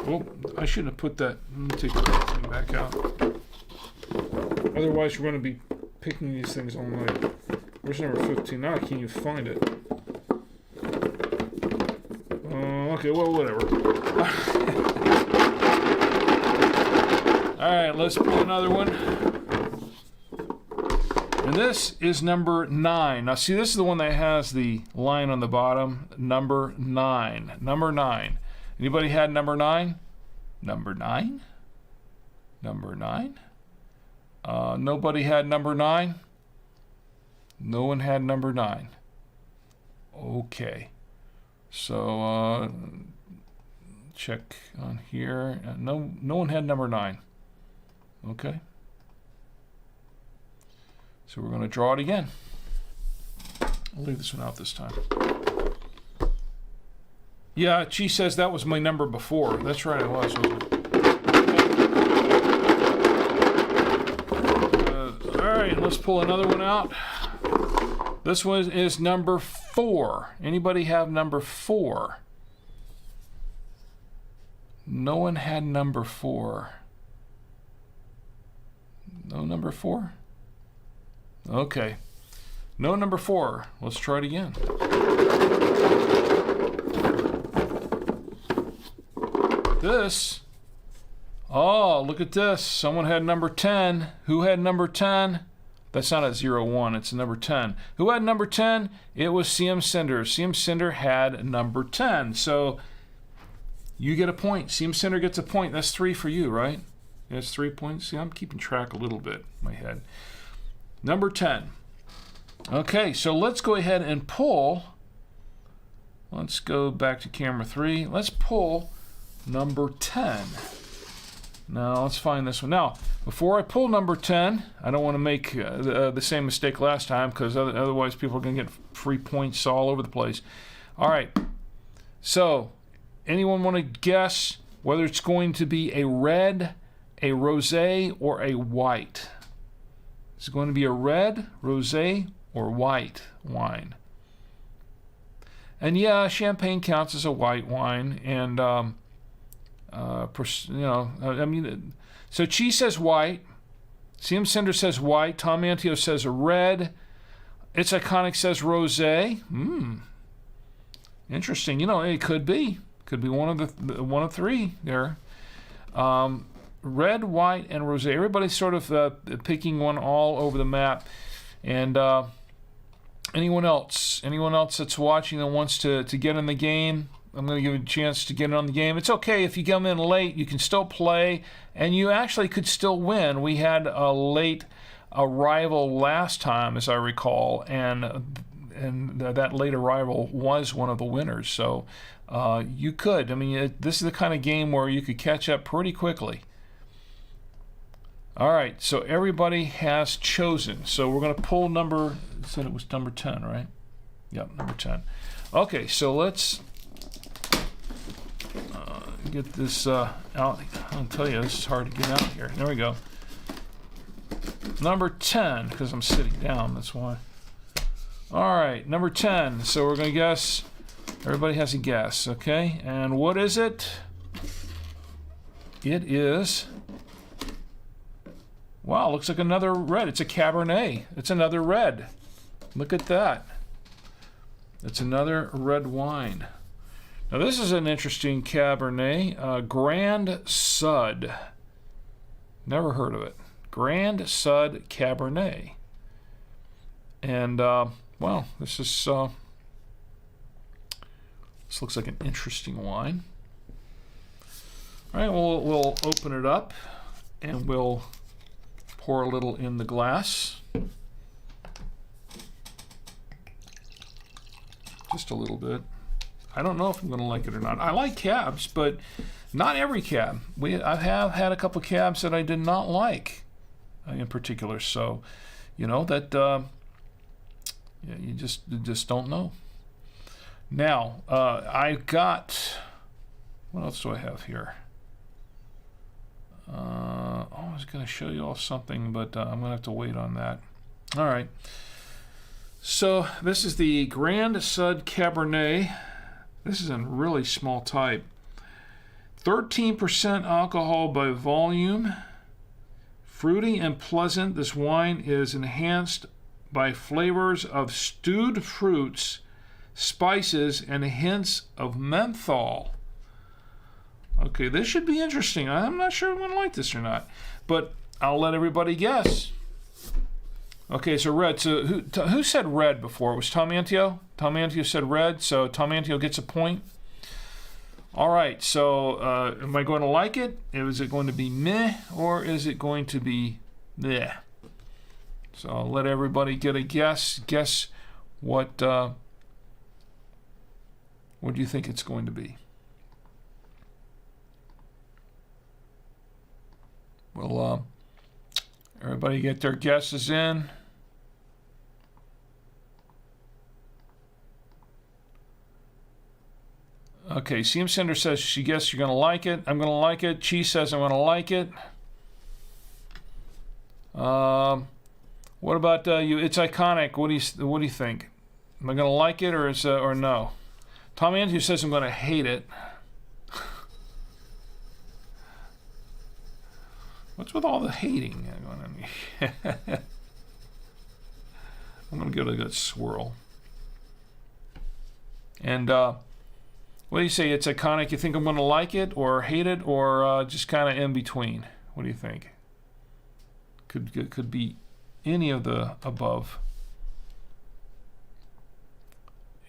Well, I shouldn't have put that. Let me take that thing back out. Otherwise, we're going to be picking these things all night. Where's number 15? Now I can't even find it. Okay, well, whatever. All right, let's pull another one. And this is number 9. Now, see, this is the one that has the line on the bottom. Number 9. Number 9. Anybody had number 9? Number 9? Number 9? Nobody had number 9? No one had number 9. Okay. So, check on here. No one had number 9. Okay. So we're going to draw it again. I'll leave this one out this time. Yeah, she says that was my number before. That's right, it was, wasn't it? All right, let's pull another one out. This one is number 4. Anybody have number 4? No one had number 4. No number 4? Okay. No number 4. Let's try it again. This. Oh, look at this. Someone had number 10. Who had number 10? That's not a 0-1. It's a number 10. Who had number 10? It was CM Cinder. CM Cinder had number 10. So you get a point. CM Cinder gets a point. That's 3 for you, right? That's 3 points. See, I'm keeping track a little bit in my head. Number 10. Okay, so let's go ahead and pull. Let's go back to camera 3. Let's pull number 10. Now, let's find this one. Now, before I pull number 10, I don't want to make the same mistake last time, because otherwise people are going to get free points all over the place. All right. So, anyone want to guess whether it's going to be a red, a rosé, or a white? Is it going to be a red, rosé, or white wine? And yeah, champagne counts as a white wine, and I mean, so Chi says white, CM Cinder says white, Tom Antio says red, It's Iconic says rosé. Interesting. It could be one of three there. Red, white, and rosé. Everybody's sort of picking one all over the map. And anyone else that's watching that wants to get in the game, I'm going to give you a chance to get in on the game. It's okay if you come in late, you can still play, and you actually could still win. We had a late arrival last time, as I recall, and that late arrival was one of the winners. So you could. I mean, this is the kind of game where you could catch up pretty quickly. All right, so everybody has chosen. So we're going to pull said it was number 10, right? Yep, number 10. Okay, so let's get this out. I'll tell you, this is hard to get out here. There we go. Number 10, because I'm sitting down, that's why. All right, number 10. So we're going to guess. Everybody has a guess, okay? And what is it? It is... Wow, looks like another red. It's a Cabernet. It's another red. Look at that. It's another red wine. Now this is an interesting Cabernet. Grand Sud. Never heard of it. Grand Sud Cabernet. And, well, this looks like an interesting wine. All right, we'll open it up and we'll pour a little in the glass. Just a little bit. I don't know if I'm going to like it or not. I like cabs, but not every cab. I have had a couple cabs that I did not like in particular. So, that you just don't know. Now, I got... What else do I have here? I was going to show you all something, but I'm going to have to wait on that. All right. So this is the Grand Sud Cabernet. This is in really small type. 13% alcohol by volume. Fruity and pleasant. This wine is enhanced by flavors of stewed fruits, spices, and hints of menthol. Okay, this should be interesting. I'm not sure I'm going to like this or not, but I'll let everybody guess. Okay, so red. So who said red before? It was Tom Antio? Tom Antio said red, so Tom Antio gets a point. All right, so am I going to like it? Is it going to be meh, or is it going to be bleh? So I'll let everybody get a guess. Guess what do you think it's going to be? Well, everybody get their guesses in. Okay, CM Cinder says she guesses you're going to like it. I'm going to like it. Chi says I'm going to like it. What about you? It's Iconic. What do you think? Am I going to like it or no? Tom Andrew says I'm going to hate it. What's with all the hating going on? I'm going to give it a good swirl. And what do you say? It's Iconic. You think I'm going to like it or hate it or just kind of in between? What do you think? Could be any of the above.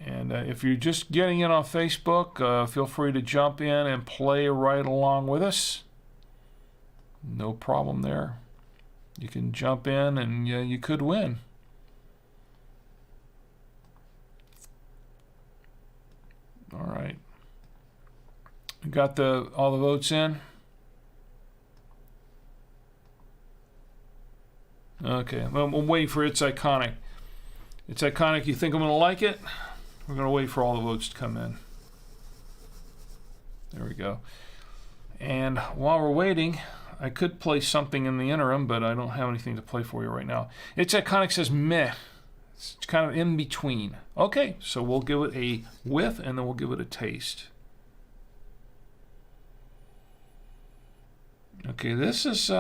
And if you're just getting in on Facebook, feel free to jump in and play right along with us. No problem there. You can jump in and you could win. All right. Got all the votes in? Okay. Well, we'll wait for It's Iconic. It's Iconic. You think I'm going to like it? We're going to wait for all the votes to come in. There we go. And while we're waiting, I could play something in the interim, but I don't have anything to play for you right now. It's Iconic says meh. It's kind of in between. Okay, so we'll give it a whiff and then we'll give it a taste. Okay, this is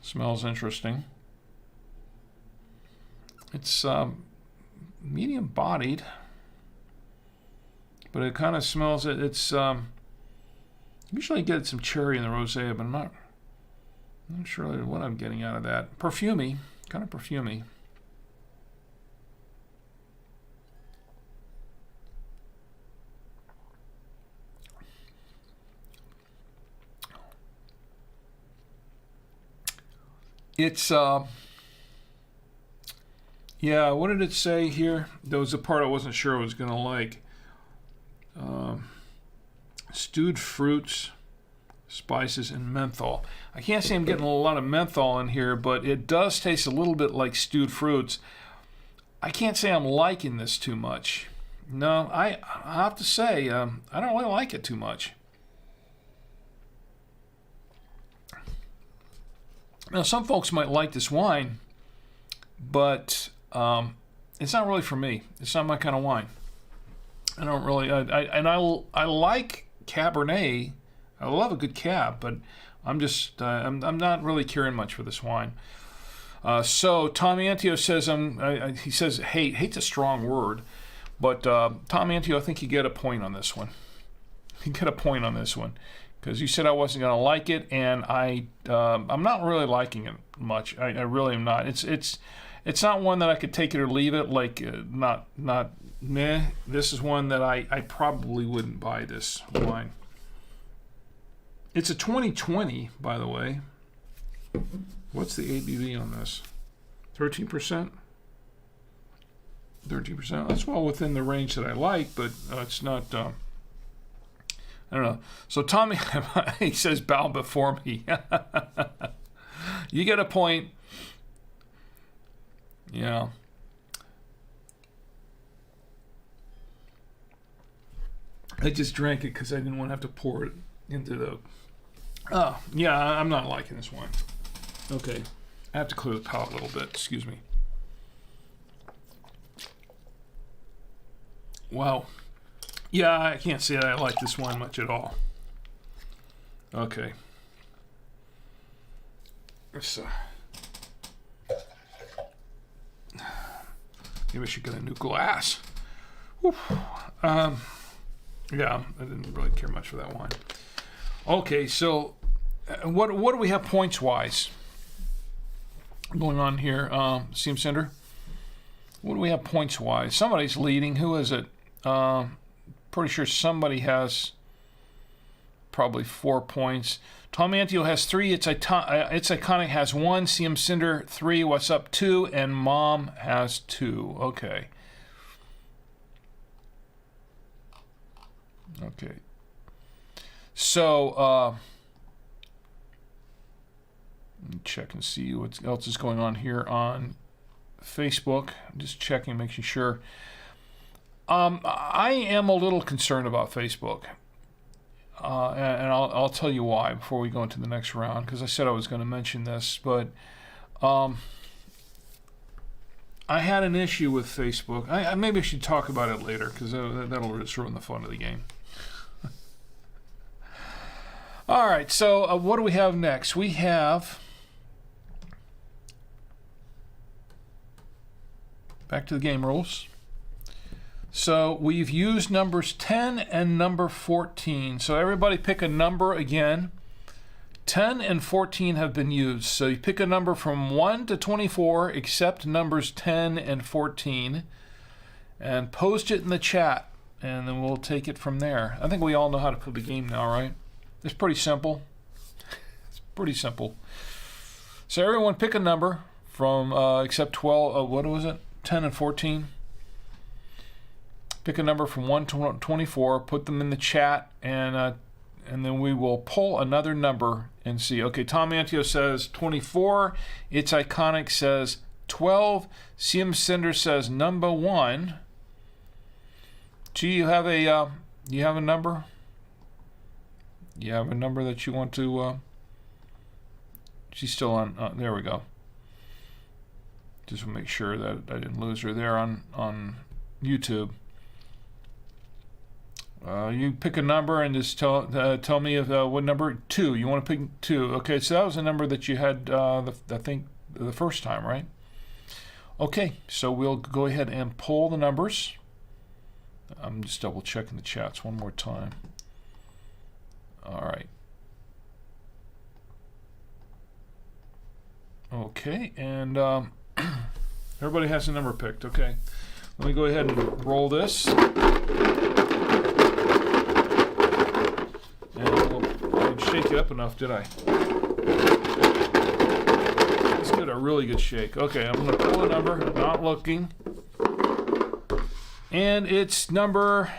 smells interesting. It's medium bodied, but it kind of smells it. It's usually I get some cherry in the rosé, but I'm not sure what I'm getting out of that. Perfumey, kind of perfumey. It's yeah, what did it say here? There was a part I wasn't sure I was gonna like. Stewed fruits, spices, and menthol. I can't say I'm getting a lot of menthol in here, but it does taste a little bit like stewed fruits. I can't say I'm liking this too much. No, I have to say, I don't really like it too much. Now, some folks might like this wine, but it's not really for me. It's not my kind of wine. I don't really, I like Cabernet. I love a good Cab, but I'm just, I'm not really caring much for this wine. So Tom Antio says, he says, hate's a strong word, but Tom Antio, I think you get a point on this one. You get a point on this one, because you said I wasn't going to like it, and I'm not really liking it much. I really am not. It's not one that I could take it or leave it. Like not meh. This is one that I probably wouldn't buy this wine. It's a 2020, by the way. What's the ABV on this? 13%? 13%. That's well within the range that I like, but it's not. I don't know. So Tommy, he says, bow before me. You get a point. Yeah. I just drank it because I didn't want to have to pour it into the... Oh, yeah, I'm not liking this wine. Okay. I have to clear the palate a little bit. Excuse me. Wow. Yeah, I can't say that I like this wine much at all. Okay. Let's, maybe I should get a new glass. Whew. Yeah, I didn't really care much for that wine. Okay, so what do we have points-wise going on here, CM Cinder? What do we have points-wise? Somebody's leading. Who is it? Pretty sure somebody has probably 4 points. Tom Antio has 3. It's Iconic has 1. CM Cinder 3. What's Up 2, and Mom has 2. Okay. Okay. So let me check and see what else is going on here on Facebook. I'm just checking, making sure. I am a little concerned about Facebook. And I'll tell you why before we go into the next round, because I said I was going to mention this, but I had an issue with Facebook. Maybe I should talk about it later, because that'll just ruin the fun of the game. All right, so what do we have next? We have... Back to the game rules. So we've used numbers 10 and number 14. So everybody pick a number again. 10 and 14 have been used. So you pick a number from 1 to 24, except numbers 10 and 14, and post it in the chat, and then we'll take it from there. I think we all know how to play the game now, right? It's pretty simple. It's pretty simple. So everyone pick a number from except 12. What was it? 10 and 14. Pick a number from 1 to 24. Put them in the chat, and then we will pull another number and see. Okay, Tom Antio says 24. It's Iconic says 12. CM Cinder says number 1. G, you have a number? You have a number that you want to... she's still on... there we go. Just to make sure that I didn't lose her there on YouTube. You pick a number and just tell me if what number. 2. You want to pick 2. Okay, so that was a number that you had, I think, the first time, right? Okay, so we'll go ahead and pull the numbers. I'm just double checking the chats one more time. All right. Okay, and everybody has a number picked. Okay, let me go ahead and roll this. And I didn't shake it up enough, did I? Let's give it a really good shake. Okay, I'm going to pull a number, not looking. And it's number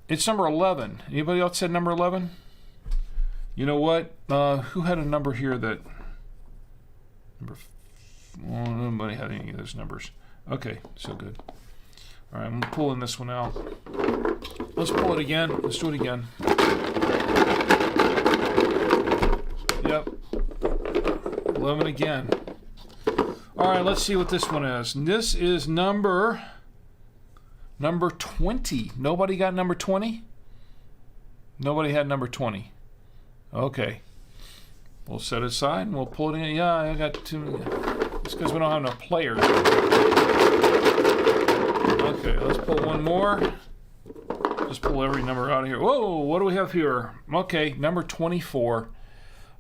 11. Anybody else said number 11? You know what? Who had a number here that... Well, nobody had any of those numbers. Okay, so good. All right, I'm pulling this one out. Let's pull it again. Let's do it again. Yep. 11 again. All right, let's see what this one is. This is number 20. Nobody got number 20? Nobody had number 20. Okay. We'll set it aside and we'll pull it in. Yeah, I got two. It's because we don't have enough players. Okay, let's pull one more. Just pull every number out of here. Whoa, what do we have here? Okay, number 24.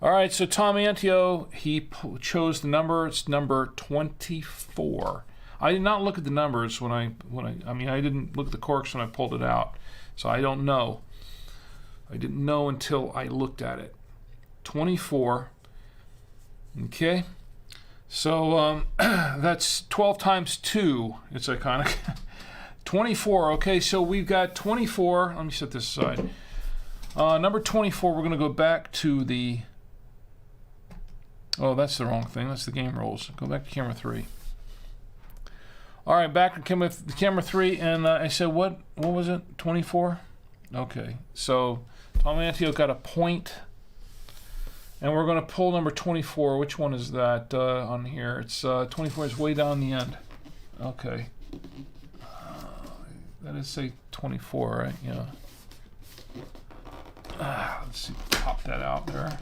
All right, so Tom Antio, he chose the number. It's number 24. I did not look at the numbers when I didn't look at the corks when I pulled it out. So I don't know. I didn't know until I looked at it. 24. Okay. So that's 12 times 2. It's iconic. 24. Okay, so we've got 24. Let me set this aside. Number 24, we're going to go back to the... Oh, that's the wrong thing. That's the game rules. Go back to camera 3. All right, back to camera 3, and I said, what was it? 24? Okay, so Tom Antio got a point. And we're going to pull number 24. Which one is that on here? It's 24 is way down the end. Okay. That is say 24, right? Yeah. Let's see. Pop that out there.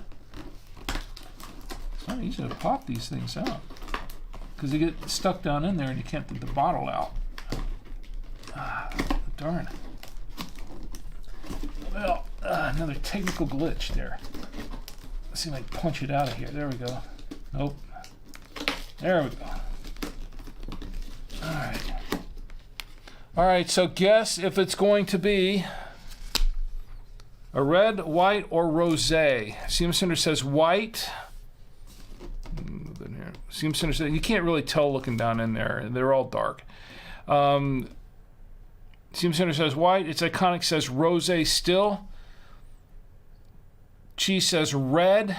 It's not easy to pop these things out because they get stuck down in there and you can't get the bottle out. Darn. Well, another technical glitch there. Let's see if I can punch it out of here. There we go. Nope. There we go. All right. All right, so guess if it's going to be a red, white, or rosé. CM Center says white. Move in here. CM Center says, you can't really tell looking down in there. They're all dark. CM Center says white. It's iconic says rosé still. Chi says red.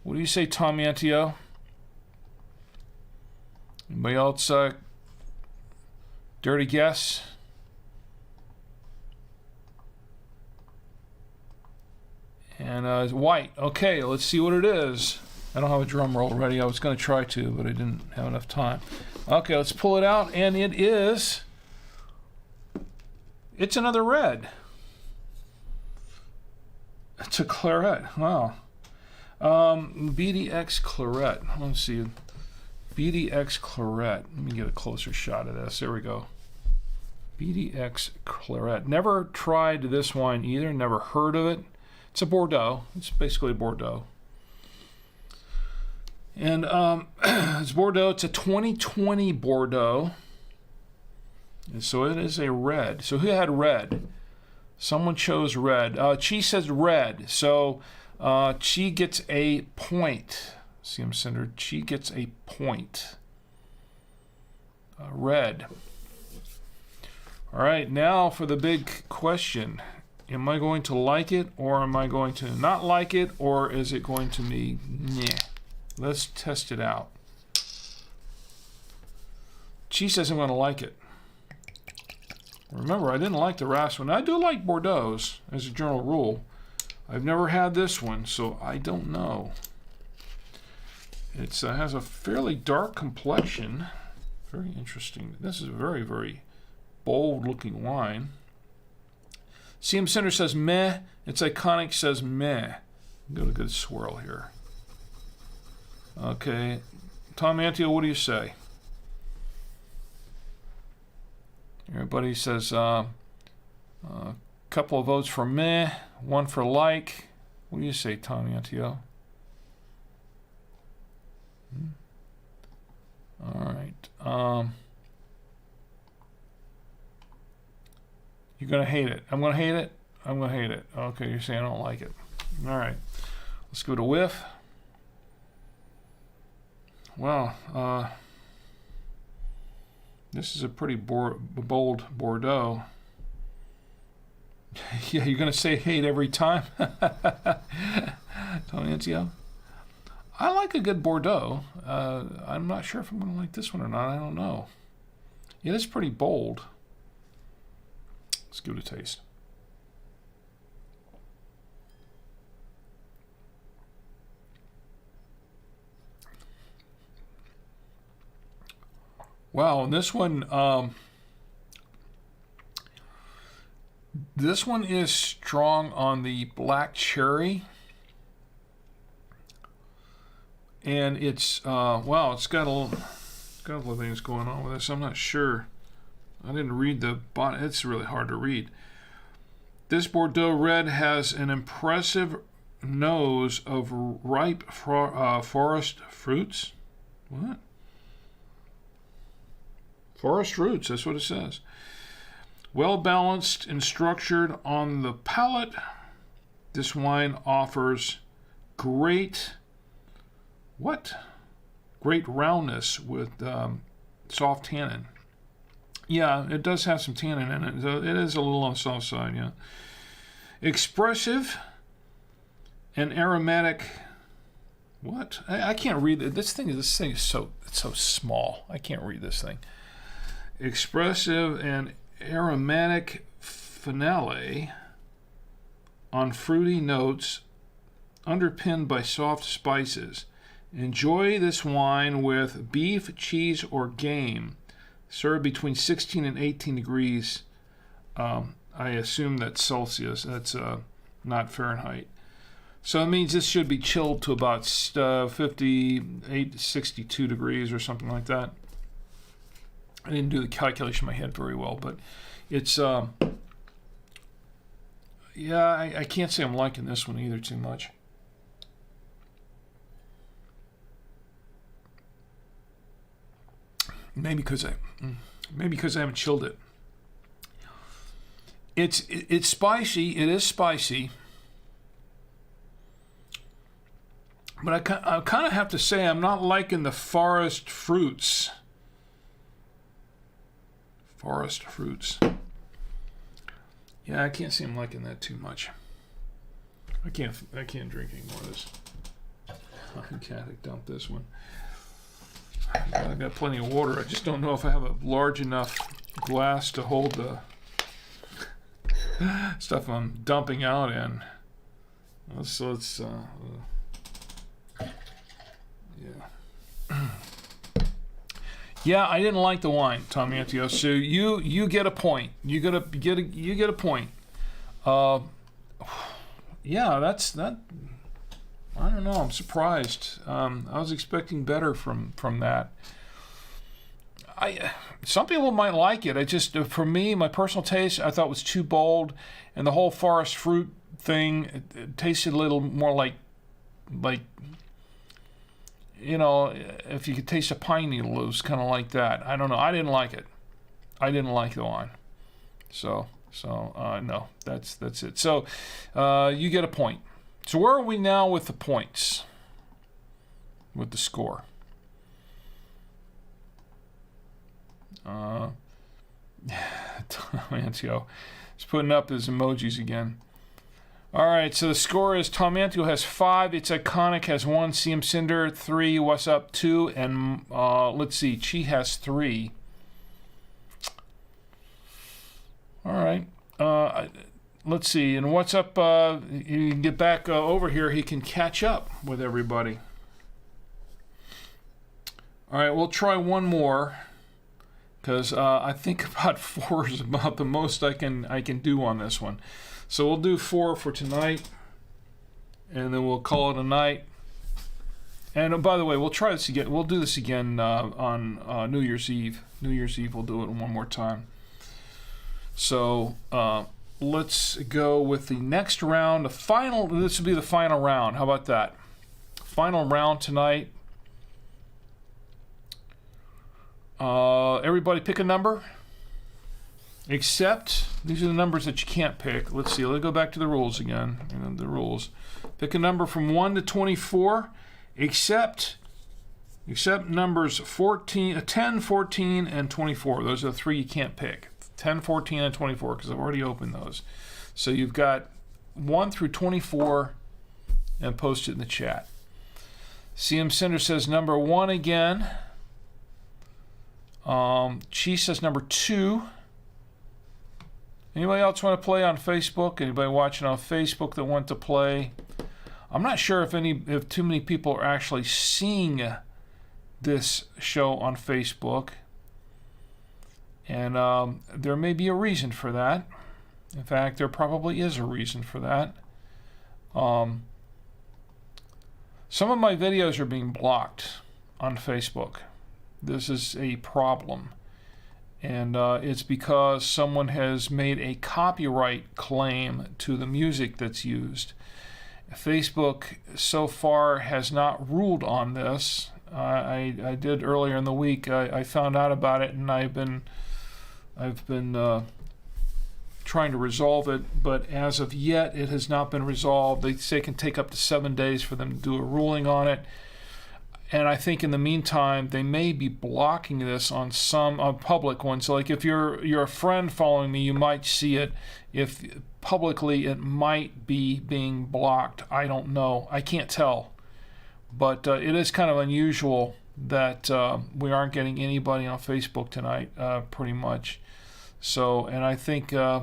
What do you say, Tom Antio? Anybody else dirty guess? And white. Okay, let's see what it is. I don't have a drum roll ready. I was going to try to, but I didn't have enough time. Okay, let's pull it out, and it is... It's another red. It's a claret. Wow. BDX claret. Let's see. BDX claret. Let me get a closer shot of this. There we go. BDX claret. Never tried this wine either. Never heard of it. It's a Bordeaux. It's basically a Bordeaux. And it's Bordeaux. It's a 2020 Bordeaux. And so it is a red. So who had red? Someone chose red. Chi says red. So Chi gets a point. CM Center. Chi gets a point. Red. All right, now for the big question. Am I going to like it, or am I going to not like it, or is it going to be meh? Let's test it out. Chi says I'm going to like it. Remember, I didn't like the last one. I do like Bordeaux as a general rule. I've never had this one, so I don't know. It has a fairly dark complexion. Very interesting. This is a very, very bold-looking wine. CM Center says meh. It's Iconic says meh. Got a good swirl here. Okay. Tom Antio, what do you say? Everybody says couple of votes for meh, one for like. What do you say, Tom Antio? All right. You're going to hate it. I'm going to hate it? I'm going to hate it. Okay, you're saying I don't like it. All right. Let's go to whiff. Well, this is a pretty bold Bordeaux. Yeah, you're going to say hate every time? Tony Antio? I like a good Bordeaux. I'm not sure if I'm going to like this one or not. I don't know. It is pretty bold. Let's give it a taste. Wow, and this one is strong on the black cherry. And it's wow, it's got a couple of things going on with this. I'm not sure. I didn't read the bottom. It's really hard to read. This Bordeaux red has an impressive nose of ripe forest fruits. What? Forest fruits, that's what it says. Well balanced and structured on the palate. This wine offers great roundness with soft tannin. Yeah, it does have some tannin in it. So it is a little on the soft side, yeah. Expressive and aromatic. What? I can't read it. This thing is so small. I can't read this thing. Expressive and aromatic finale on fruity notes underpinned by soft spices. Enjoy this wine with beef, cheese, or game. Served between 16 and 18 degrees. I assume that's Celsius. That's not Fahrenheit. So it means this should be chilled to about 58 to 62 degrees or something like that. I didn't do the calculation in my head very well, but it's yeah, I can't say I'm liking this one either too much. Maybe because I haven't chilled it. It's spicy. It is spicy, but I kind of have to say I'm not liking the forest fruits. Forest fruits. Yeah, I can't see I'm liking that too much. I can't drink any more of this. I can't dump this one. I've got plenty of water. I just don't know if I have a large enough glass to hold the stuff I'm dumping out in. So let's yeah. Yeah, I didn't like the wine, Tom Antio. So you get a point. You get a point. Yeah, that's that. I don't know. I'm surprised. I was expecting better from that. Some people might like it. I just, for me, my personal taste, I thought was too bold, and the whole forest fruit thing it tasted a little more like, you know, if you could taste a pine needle, it was kind of like that. I don't know. I didn't like it. I didn't like the wine. So no, that's it. So you get a point. So where are we now with the points? With the score? Tom Antio is putting up his emojis again. All right, so the score is Tom Antio has 5, It's Iconic has 1, CM Cinder 3, What's Up 2, and let's see, Chi has 3. All right. Let's see, and What's Up, you can get back over here, he can catch up with everybody. All right, we'll try one more, because I think about 4 is about the most I can do on this one. So we'll do 4 for tonight, and then we'll call it a night. And by the way, we'll try this again. We'll do this again on New Year's Eve. New Year's Eve, we'll do it one more time. So let's go with the next round. This will be the final round. How about that? Final round tonight. Everybody pick a number. Except, these are the numbers that you can't pick. Let's see, let's go back to the rules again. The rules. Pick a number from 1 to 24, except numbers 10, 14, and 24. Those are the 3 you can't pick. 10, 14, and 24, because I've already opened those. So you've got 1 through 24, and post it in the chat. CM Cinder says number 1 again. Chi says number 2. Anybody else want to play on Facebook? Anybody watching on Facebook that want to play? I'm not sure if too many people are actually seeing this show on Facebook, and there may be a reason for that. In fact, there probably is a reason for that. Some of my videos are being blocked on Facebook. This is a problem, and it's because someone has made a copyright claim to the music that's used. Facebook so far has not ruled on this. I did earlier in the week. I found out about it, and I've been trying to resolve it, but as of yet it has not been resolved. They say it can take up to 7 days for them to do a ruling on it. And I think in the meantime, they may be blocking this on some public ones. So like if you're a friend following me, you might see it. If publicly, it might be being blocked. I don't know. I can't tell. But it is kind of unusual that we aren't getting anybody on Facebook tonight, pretty much. So, and I think there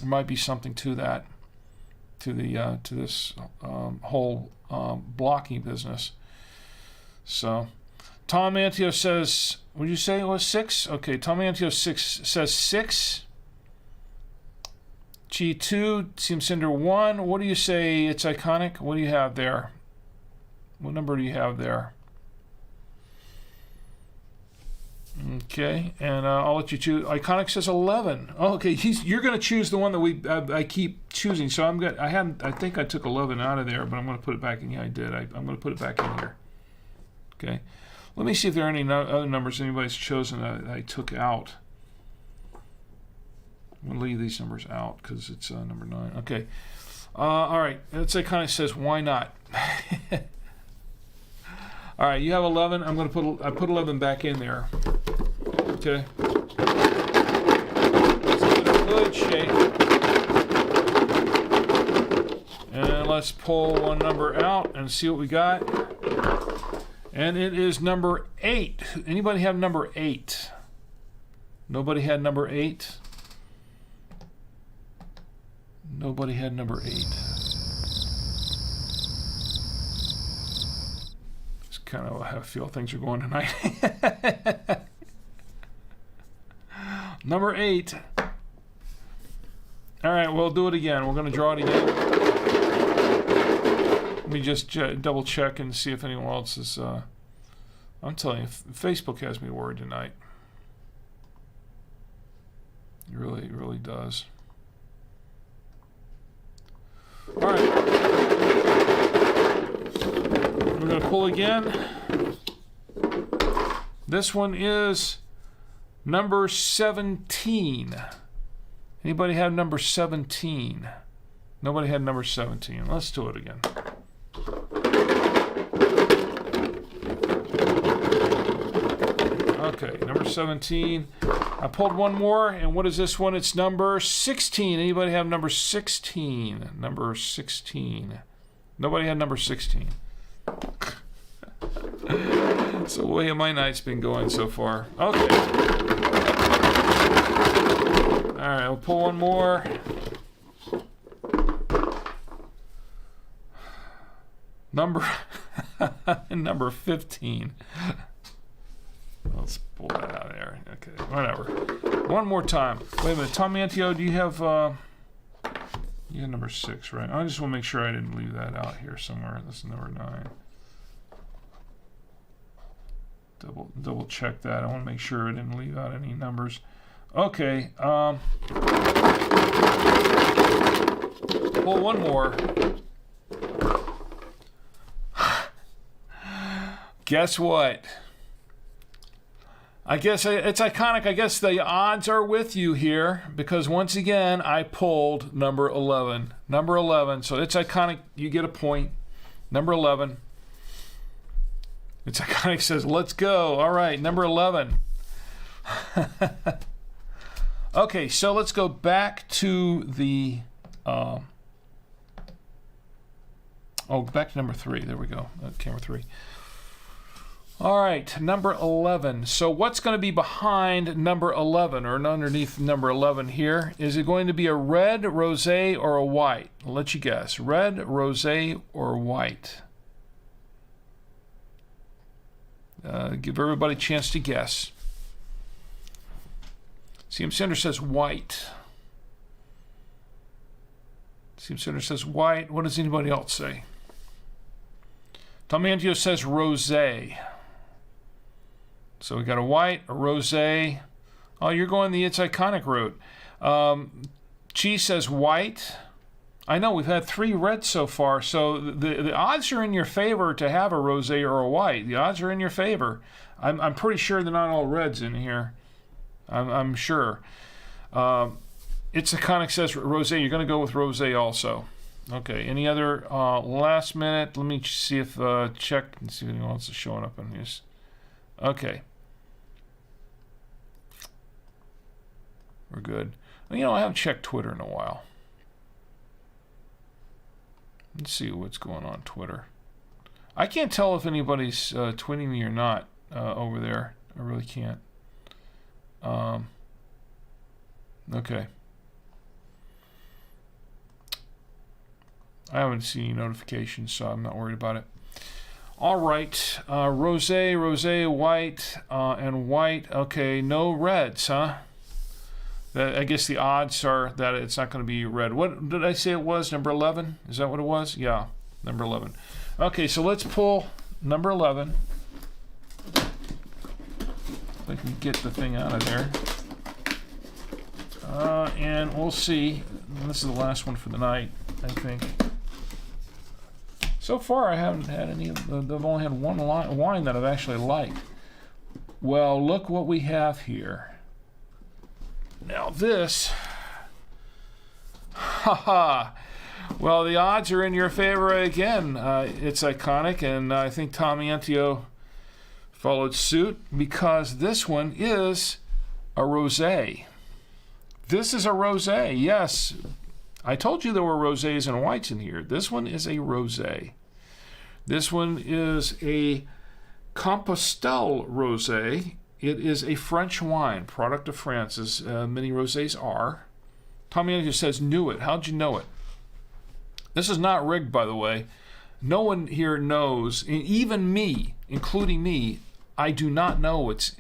might be something to that, to this whole blocking business. So, Tom Antio says, would you say it was 6? Okay, Tom Antio says 6. Chi 2, Team Cinder 1. What do you say? It's iconic. What do you have there? What number do you have there? Okay, and I'll let you choose. Iconic says 11. Oh, okay, you're going to choose the one that I keep choosing. So I'm good. I think I took 11 out of there, but I'm going to put it back in. Yeah, I did. I'm going to put it back in here. Okay, let me see if there are any other numbers anybody's chosen that I took out. I'm going to leave these numbers out because it's number 9. Okay, all right. Let's say kind of says why not. All right, you have 11. I put 11 back in there. Okay. Let's give it a good shake. And let's pull one number out and see what we got. And it is number 8. Anybody have number 8? Nobody had number 8? Nobody had number 8. It's kind of how I feel things are going tonight. Number 8. All right, we'll do it again. We're going to draw it again. Let me just double check and see if anyone else is. I'm telling you, Facebook has me worried tonight. It really does. All right. We're going to pull again. This one is number 17. Anybody have number 17? Nobody had number 17. Let's do it again. Okay, number 17. I pulled one more, and what is this one? It's number 16. Anybody have number 16? Number 16. Nobody had number 16. That's the way my night's been going so far. Okay. Alright, I'll pull one more. Number Number 15. Let's pull that out of there. Okay, whatever. One more time. Wait a minute. Tommy Antio, do you have... you have number 6, right? I just want to make sure I didn't leave that out here somewhere. This is number 9. Double check that. I want to make sure I didn't leave out any numbers. Okay. Pull one more. Guess what? I guess it's iconic. I guess the odds are with you here because once again I pulled number 11. Number 11. So it's iconic. You get a point. Number 11. It's iconic. Says let's go. All right, number 11. Okay, so let's go back to the. Back to number 3. There we go. Camera 3. All right, number 11. So what's going to be behind number 11 or underneath number 11 here? Is it going to be a red, rosé, or a white? I'll let you guess. Red, rosé, or white? Give everybody a chance to guess. CM Center says white. CM Center says white. What does anybody else say? Tommy Antio says rosé. So we got a white, a rosé. Oh, you're going the it's iconic route. Chi says white. I know we've had 3 reds so far, so the odds are in your favor to have a rosé or a white. The odds are in your favor. I'm pretty sure they're not all reds in here. I'm sure. It's iconic says rosé. You're going to go with rosé also. Okay. Any other last minute? Let me see if check and see if anyone else is showing up on this. Okay. We're good. You know, I haven't checked Twitter in a while. Let's see what's going on Twitter. I can't tell if anybody's tweeting me or not over there. I really can't. Okay. I haven't seen any notifications, so I'm not worried about it. All right, rosé, white, and white. Okay, no reds, huh? I guess the odds are that it's not going to be red. What did I say it was? Number 11? Is that what it was? Yeah, number 11. Okay, so let's pull number 11. If I can get the thing out of there. And we'll see. This is the last one for the night, I think. So far, I haven't had any. I've only had one wine that I've actually liked. Well, look what we have here. Now this, haha. Well, the odds are in your favor again. It's iconic, and I think Tommy Antio followed suit because this one is a rosé. This is a rosé. Yes, I told you there were rosés and whites in here. This one is a rosé. This one is a Compostelle rosé. It is a French wine, product of France, as many rosés are. Tommy Antio says, knew it. How'd you know it? This is not rigged, by the way. No one here knows, even me, including me, I do not know what's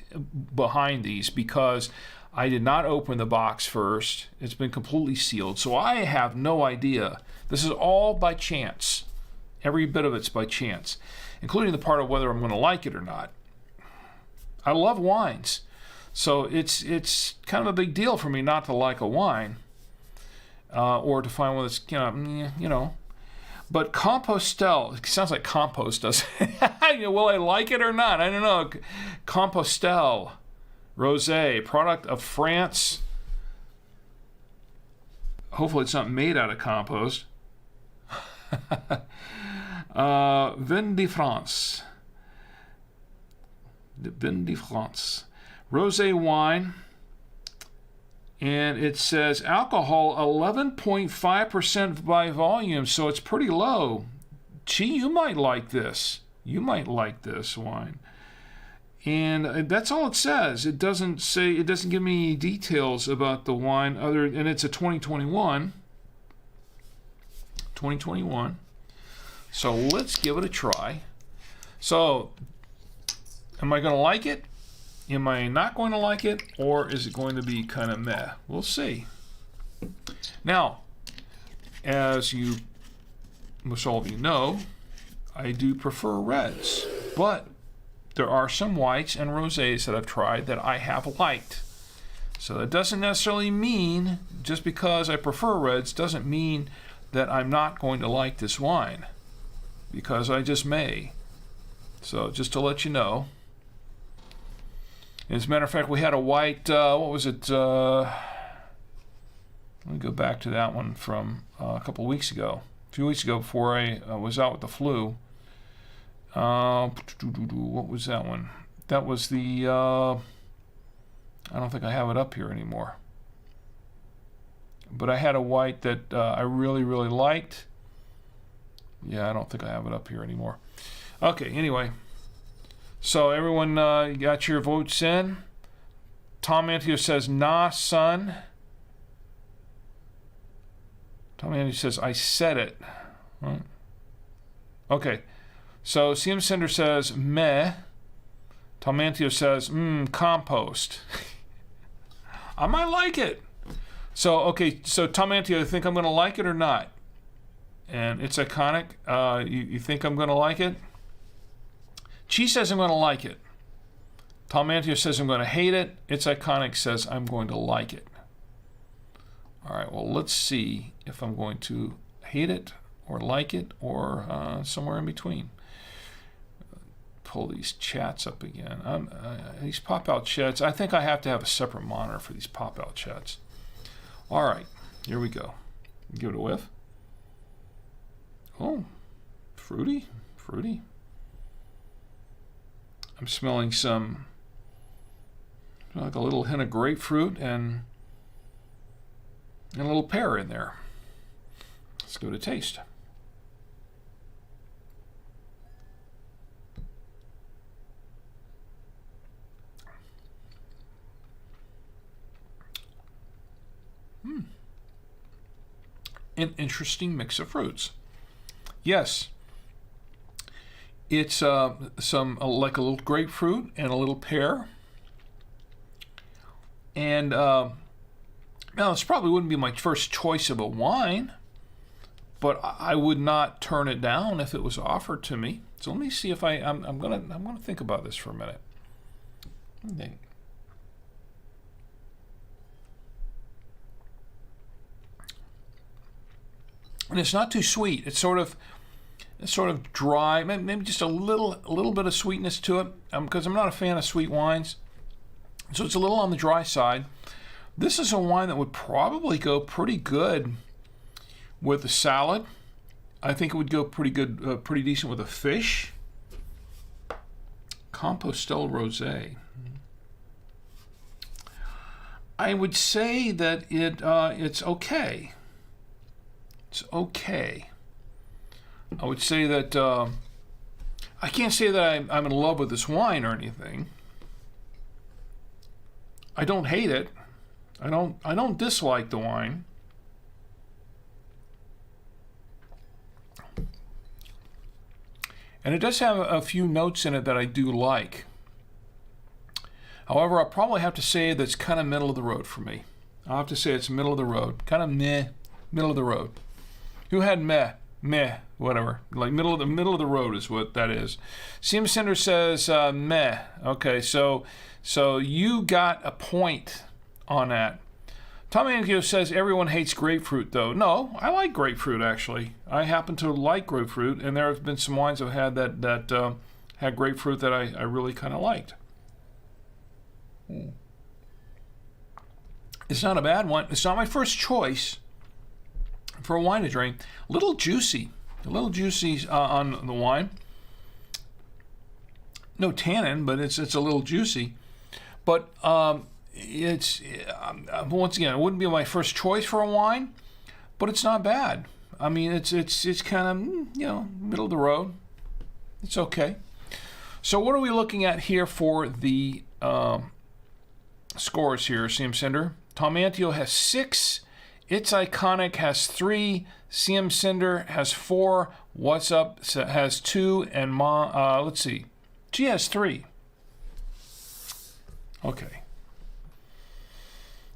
behind these because I did not open the box first. It's been completely sealed, so I have no idea. This is all by chance. Every bit of it's by chance, including the part of whether I'm going to like it or not. I love wines, so it's kind of a big deal for me not to like a wine or to find one that's you know. But Compostelle, it sounds like compost, doesn't it? Will I like it or not? I don't know. Compostelle rosé, product of France. Hopefully it's not made out of compost. Vin de France. Vin de France. Rosé wine. And it says alcohol 11.5% by volume, so it's pretty low. Gee, you might like this. You might like this wine. And that's all it says. It doesn't give me details about the wine and it's a 2021. 2021. So let's give it a try. So, am I going to like it? Am I not going to like it? Or is it going to be kind of meh? We'll see. Now, as most all of you know, I do prefer reds, but there are some whites and rosés that I've tried that I have liked. So that doesn't necessarily mean, just because I prefer reds, doesn't mean that I'm not going to like this wine, because I just may. So just to let you know. As a matter of fact, we had a white, what was it? Let me go back to that one from a couple of weeks ago. A few weeks ago, before I was out with the flu. What was that one? That was the, I don't think I have it up here anymore. But I had a white that I really, really liked. Yeah, I don't think I have it up here anymore. Okay, anyway. So everyone got your votes in. Tom Antio says, nah, son. Tom Antio says, I said it. Right. Okay. So CM Cinder says, meh. Tom Antio says, compost. I might like it. So, okay, so Tom Antio, you think I'm going to like it or not? And it's iconic. You think I'm going to like it? Chi says I'm going to like it. Tom Antio says I'm going to hate it. It's iconic says I'm going to like it. All right, well, let's see if I'm going to hate it or like it or somewhere in between. Pull these chats up again. These pop-out chats, I think I have to have a separate monitor for these pop-out chats. All right, here we go. Give it a whiff. Oh, fruity, fruity. I'm smelling some, like a little hint of grapefruit and a little pear in there. Let's go to taste. An interesting mix of fruits. Yes, it's some like a little grapefruit and a little pear. And now this probably wouldn't be my first choice of a wine, but I would not turn it down if it was offered to me. So let me see if I'm gonna think about this for a minute. Okay. And it's not too sweet. It's sort of dry, maybe just a little bit of sweetness to it, because I'm not a fan of sweet wines. So it's a little on the dry side. This is a wine that would probably go pretty good with a salad. I think it would go pretty good, pretty decent with a fish. Compostelle Rosé. I would say that it's okay. It's okay. I would say that I can't say that I'm in love with this wine or anything. I don't hate it. I don't dislike the wine. And it does have a few notes in it that I do like. However, I'll probably have to say that's kind of middle of the road for me. I'll have to say it's middle of the road. Kind of meh, middle of the road. Who had meh, whatever. Like middle of the road is what that is. CM Cinder says meh. Okay, so you got a point on that. Tom Angio says everyone hates grapefruit though. No, I like grapefruit actually. I happen to like grapefruit, and there have been some wines I've had that had grapefruit that I really kind of liked. It's not a bad one. It's not my first choice for a wine to drink. A little juicy on the wine. No tannin, but it's a little juicy. But it's once again, it wouldn't be my first choice for a wine, but it's not bad. I mean, it's kind of middle of the road. It's okay. So what are we looking at here for the scores here, CM Cinder? Tom Antio has 6. It's Iconic has 3. CM Cinder has 4. What's Up has 2, and let's see. She has 3. Okay.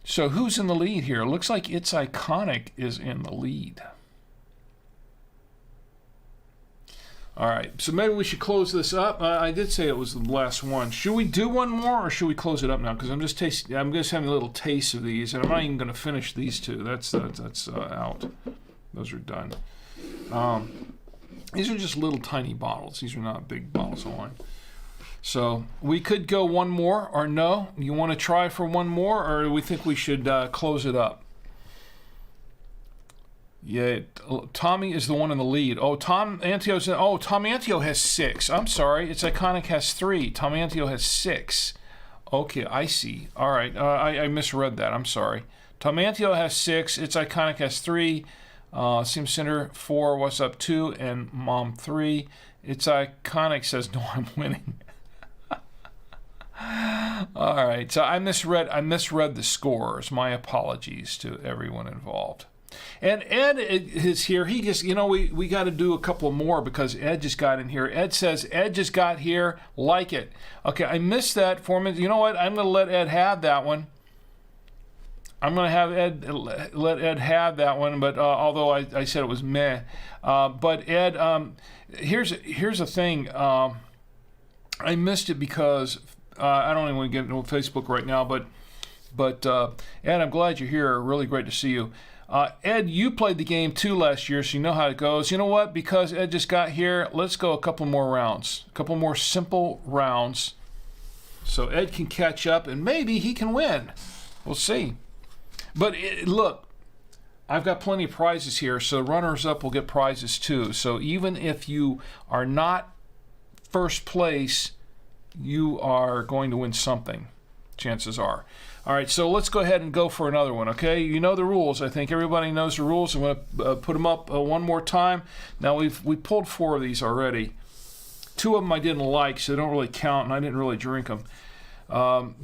So who's in the lead here? Looks like It's Iconic is in the lead. All right, so maybe we should close this up. I did say it was the last one. Should we do one more, or should we close it up now? Because I'm just having a little taste of these, and I'm not even going to finish these two. That's out. Those are done. These are just little tiny bottles. These are not big bottles of wine. So we could go one more, or no? You want to try for one more, or do we think we should close it up? Yeah, Tommy is the one in the lead. Oh, Tom Antio has 6. I'm sorry. It's Iconic has 3. Tom Antio has 6. Okay, I see. All right. I misread that. I'm sorry. Tom Antio has 6. It's Iconic has 3. Sim Center 4. What's Up 2. And Mom 3. It's Iconic says, no, I'm winning. All right. So I misread the scores. My apologies to everyone involved. And Ed is here. He just, we got to do a couple more because Ed just got in here. Ed says, Ed just got here. Like it. Okay, I missed that for me. You know what? I'm going to let Ed have that one. I'm going to have let Ed have that one. But although I said it was meh. But Ed, here's the thing. I missed it because I don't even want to get into Facebook right now. But Ed, I'm glad you're here. Really great to see you. Ed, you played the game too last year, so you know how it goes. You know what? Because Ed just got here, let's go a couple more rounds. A couple more simple rounds. So Ed can catch up, and maybe he can win. We'll see. But look, I've got plenty of prizes here, so runners-up will get prizes too. So even if you are not first place, you are going to win something. Chances are. All right, so let's go ahead and go for another one, okay? You know the rules. I think everybody knows the rules. I'm going to put them up one more time. Now, we pulled 4 of these already. 2 of them I didn't like, so they don't really count, and I didn't really drink them.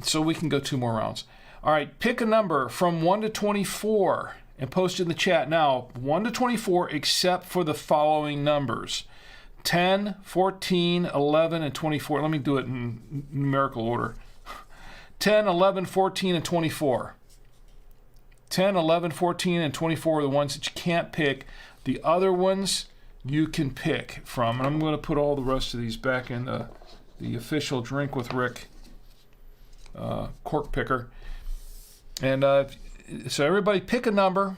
So we can go 2 more rounds. All right, pick a number from 1 to 24 and post in the chat now. 1 to 24 except for the following numbers. 10, 14, 11, and 24. Let me do it in numerical order. 10, 11, 14, and 24. 10, 11, 14, and 24 are the ones that you can't pick. The other ones you can pick from. And I'm going to put all the rest of these back in the official Drink with Rick cork picker. And so everybody pick a number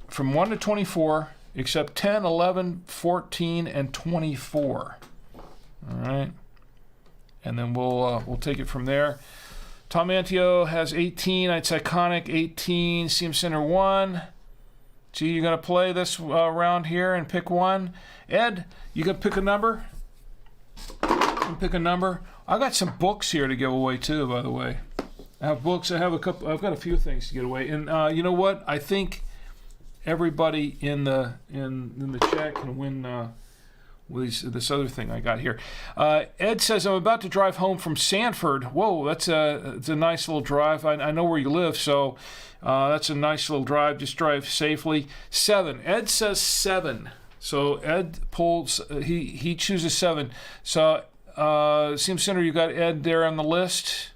from 1 to 24, except 10, 11, 14, and 24. All right. And then we'll take it from there. Tom Antio has 18. It's Iconic 18. Seam Center 1. Gee, you're going to play this round here and pick one. Ed, you going to pick a number? Pick a number. I got some books here to give away too, by the way. I have books. I've got a few things to give away. And you know what? I think everybody in the chat can win. This other thing I got here. Ed says, I'm about to drive home from Sanford. Whoa, it's a nice little drive. I know where you live, so that's a nice little drive. Just drive safely. 7. Ed says 7. So Ed pulls, he chooses 7. So, Sim Center, you got Ed there on the list.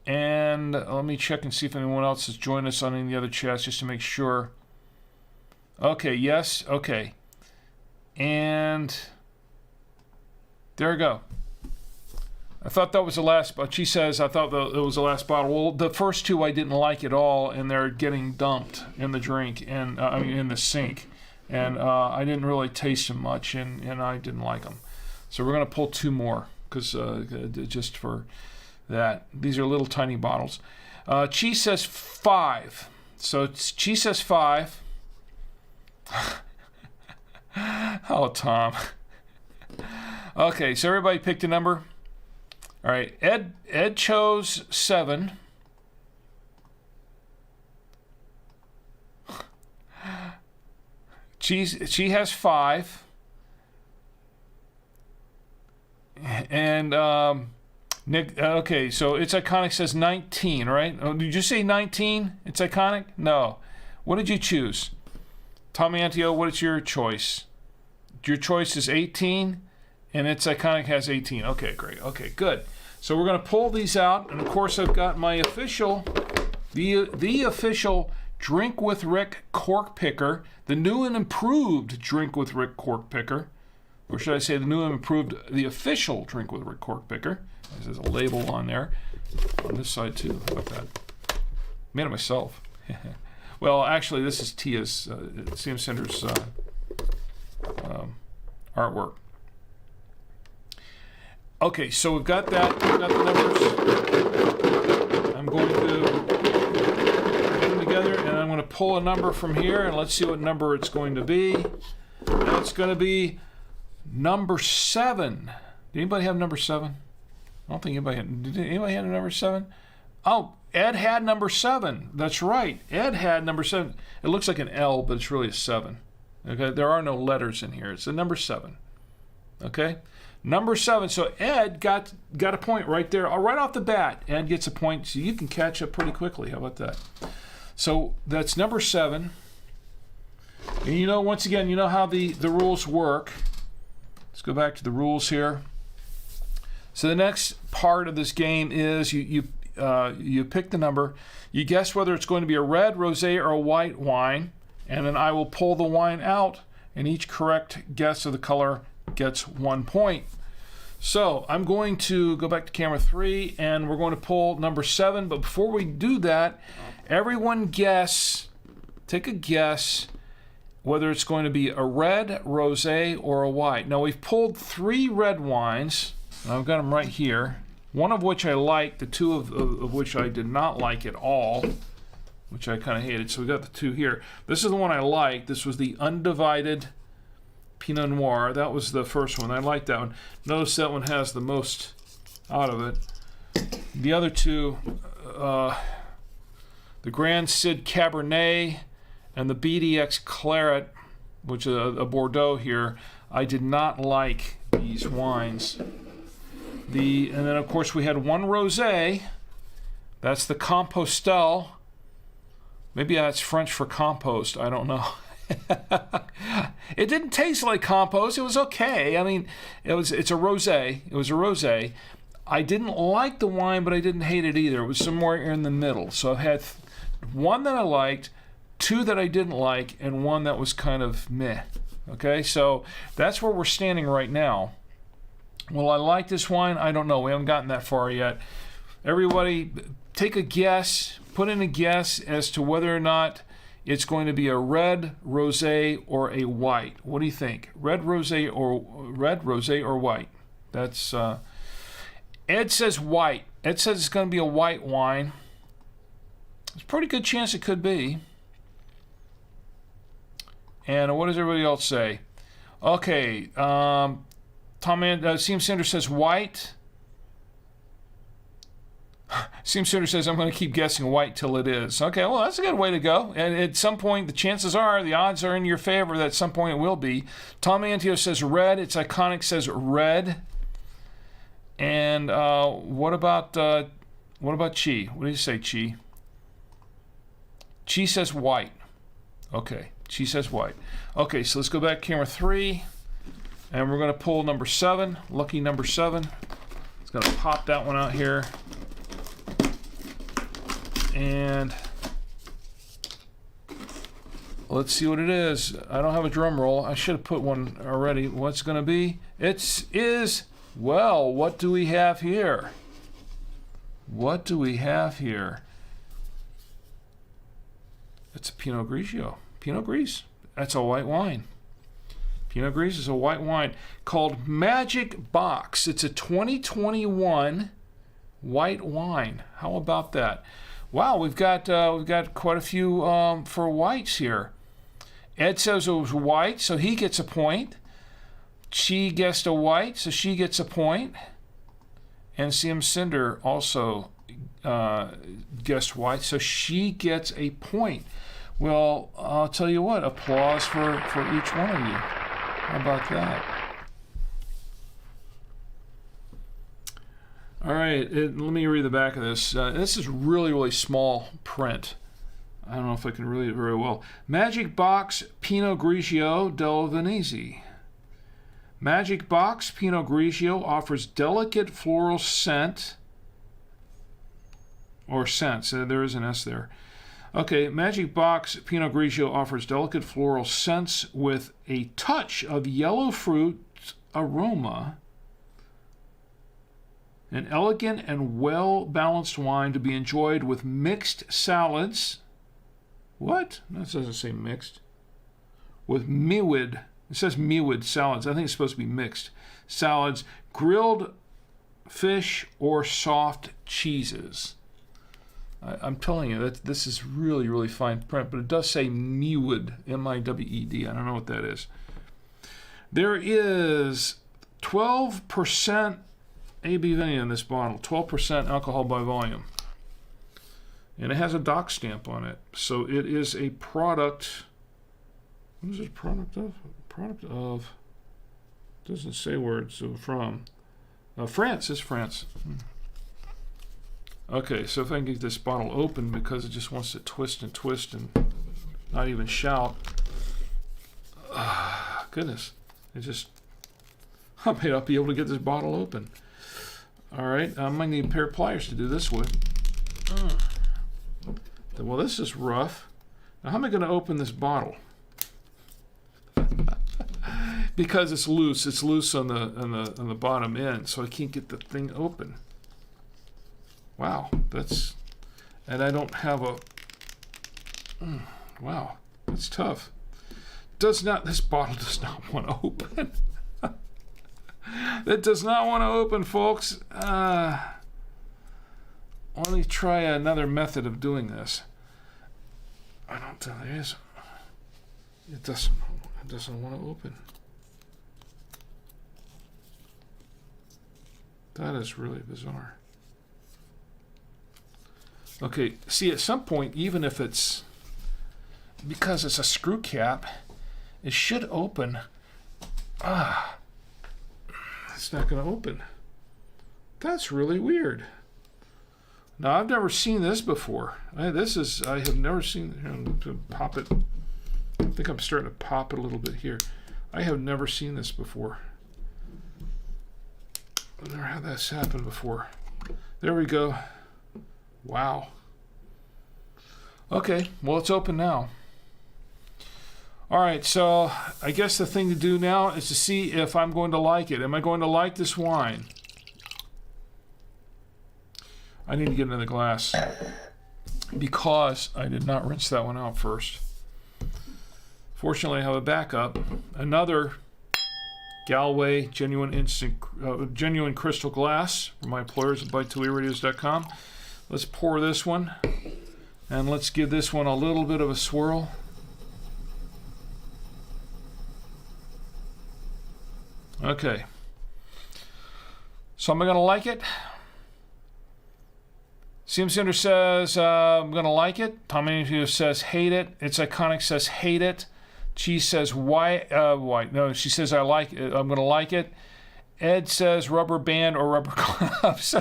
And let me check and see if anyone else has joined us on any of the other chats just to make sure. Okay, yes, okay. And there we go. I thought that was the last, but she says I thought it was the last bottle. Well, the first 2 I didn't like at all, and they're getting dumped in the drink, and in the sink. And I didn't really taste them much, and I didn't like them. So we're going to pull 2 more, because just for that. These are little tiny bottles. Chi says 5. So Chi says 5. Oh, Tom. Okay, so everybody picked a number. All right, Ed chose 7. She has 5. And Nick, okay, so It's Iconic says 19, right? Oh, did you say 19? It's Iconic? No. What did you choose? Tom Antio, what is your choice? Your choice is 18, and its iconic has 18. Okay, great. Okay, good. So we're going to pull these out, and of course I've got my official, the official Drink with Rick cork picker, the new and improved Drink with Rick cork picker, or should I say the new and improved, the official Drink with Rick cork picker. There's a label on there, on this side too. How about that? Made it myself. Well, actually, this is Tia's, CM Cinder's artwork. Okay, so we've got that. We've got the numbers. I'm going to put them together, and I'm going to pull a number from here, and let's see what number it's going to be. That's going to be number 7. Did anybody have number 7? I don't think anybody had. Did anybody have number 7? Oh, Ed had number 7. That's right. Ed had number 7. It looks like an L, but it's really a 7. Okay, there are no letters in here. It's a number 7. Okay, number 7. So Ed got a point right there, right off the bat. Ed gets a point, so you can catch up pretty quickly. How about that? So that's number 7. And you know, once again, you know how the rules work. Let's go back to the rules here. So the next part of this game is you pick the number, you guess whether it's going to be a red, rosé, or a white wine, and then I will pull the wine out, and each correct guess of the color gets 1 point. So I'm going to go back to camera 3, and we're going to pull number 7, but before we do that, everyone take a guess whether it's going to be a red, rosé, or a white. Now we've pulled 3 red wines, and I've got them right here. One of which I liked, the 2 of which I did not like at all, which I kind of hated. So we got the 2 here. This is the one I liked. This was the Undivided Pinot Noir. That was the first one. I liked that one. Notice that one has the most out of it. The other 2, the Grand Cid Cabernet and the BDX Claret, which is a Bordeaux here, I did not like these wines. And then, of course, we had one rosé. That's the Compostelle. Maybe that's French for compost. I don't know. It didn't taste like compost. It was okay. I mean, it's a rosé. It was a rosé. I didn't like the wine, but I didn't hate it either. It was somewhere in the middle. So I've had one that I liked, 2 that I didn't like, and 1 that was kind of meh. Okay, so that's where we're standing right now. Will I like this wine? I don't know. We haven't gotten that far yet. Everybody, take a guess. Put in a guess as to whether or not it's going to be a red, rosé, or a white. What do you think? Red, rosé, or white? That's Ed says white. Ed says it's going to be a white wine. There's a pretty good chance it could be. And what does everybody else say? Okay. CM Cinder says white. CM Cinder says, I'm going to keep guessing white till it is. Okay, well, that's a good way to go. And at some point, the chances are, the odds are in your favor that at some point it will be. Tom Antio says red. It's iconic says red. And what about Chi? What do you say, Chi? Chi says white. Okay, Chi says white. Okay, so let's go back to camera 3. And we're going to pull number 7, lucky number 7. It's going to pop that one out here. And let's see what it is. I don't have a drum roll. I should have put one already. What's going to be? Well, what do we have here? What do we have here? It's a Pinot Grigio. Pinot Gris. That's a white wine. Pinot Gris is a white wine called Magic Box. It's a 2021 white wine. How about that? Wow, we've got quite a few for whites here. Ed says it was white, so he gets a point. She guessed a white, so she gets a point. And CM Cinder also guessed white, so she gets a point. Well, I'll tell you what, applause for each one of you. How about that? All right, let me read the back of this. This is really, really small print. I don't know if I can read it very well. Magic Box Pinot Grigio del Venezia. Magic Box Pinot Grigio offers delicate floral scent, or scents. There is an S there. Okay, Magic Box Pinot Grigio offers delicate floral scents with a touch of yellow fruit aroma. An elegant and well-balanced wine to be enjoyed with mixed salads. What? That doesn't say mixed. With miwid. It says miwid salads. I think it's supposed to be mixed. Salads, grilled fish, or soft cheeses. I'm telling you, that this is really, really fine print, but it does say miwid, M-I-W-E-D. I don't know what that is. There is 12% ABV in this bottle, 12% alcohol by volume. And it has a doc stamp on it. So it is a product. What is it a product of? Product of. Doesn't say where it's from. France. It's France. Okay, so if I can get this bottle open, because it just wants to twist and twist and not even shout. Goodness. I may not be able to get this bottle open. All right, I might need a pair of pliers to do this with. Well, this is rough. Now, how am I going to open this bottle? Because it's loose. It's loose on the bottom end, so I can't get the thing open. Wow, and I don't have a. Wow, that's tough. This bottle does not want to open. It does not want to open, folks. Let me try another method of doing this. I don't think there is. It doesn't want to open. That is really bizarre. Okay, see, at some point, even if because it's a screw cap, it should open. It's not going to open. That's really weird. Now, I've never seen this before. I have never seen, to pop it. I think I'm starting to pop it a little bit here. I have never seen this before. I've never had this happen before. There we go. Wow. Okay, well, it's open now. All right, so I guess the thing to do now is to see if I'm going to like it. Am I going to like this wine? I need to get another glass because I did not rinse that one out first. Fortunately, I have a backup. Another Galway genuine crystal glass from my employers at ByTuiRadios.com. Let's pour this one, and let's give this one a little bit of a swirl. Okay. So am I going to like it? CM Cinder says, I'm going to like it. Tommy says, hate it. It's Iconic says, hate it. She says, why? No, she says, I like it. I'm going to like it. Ed says, rubber band or rubber gloves.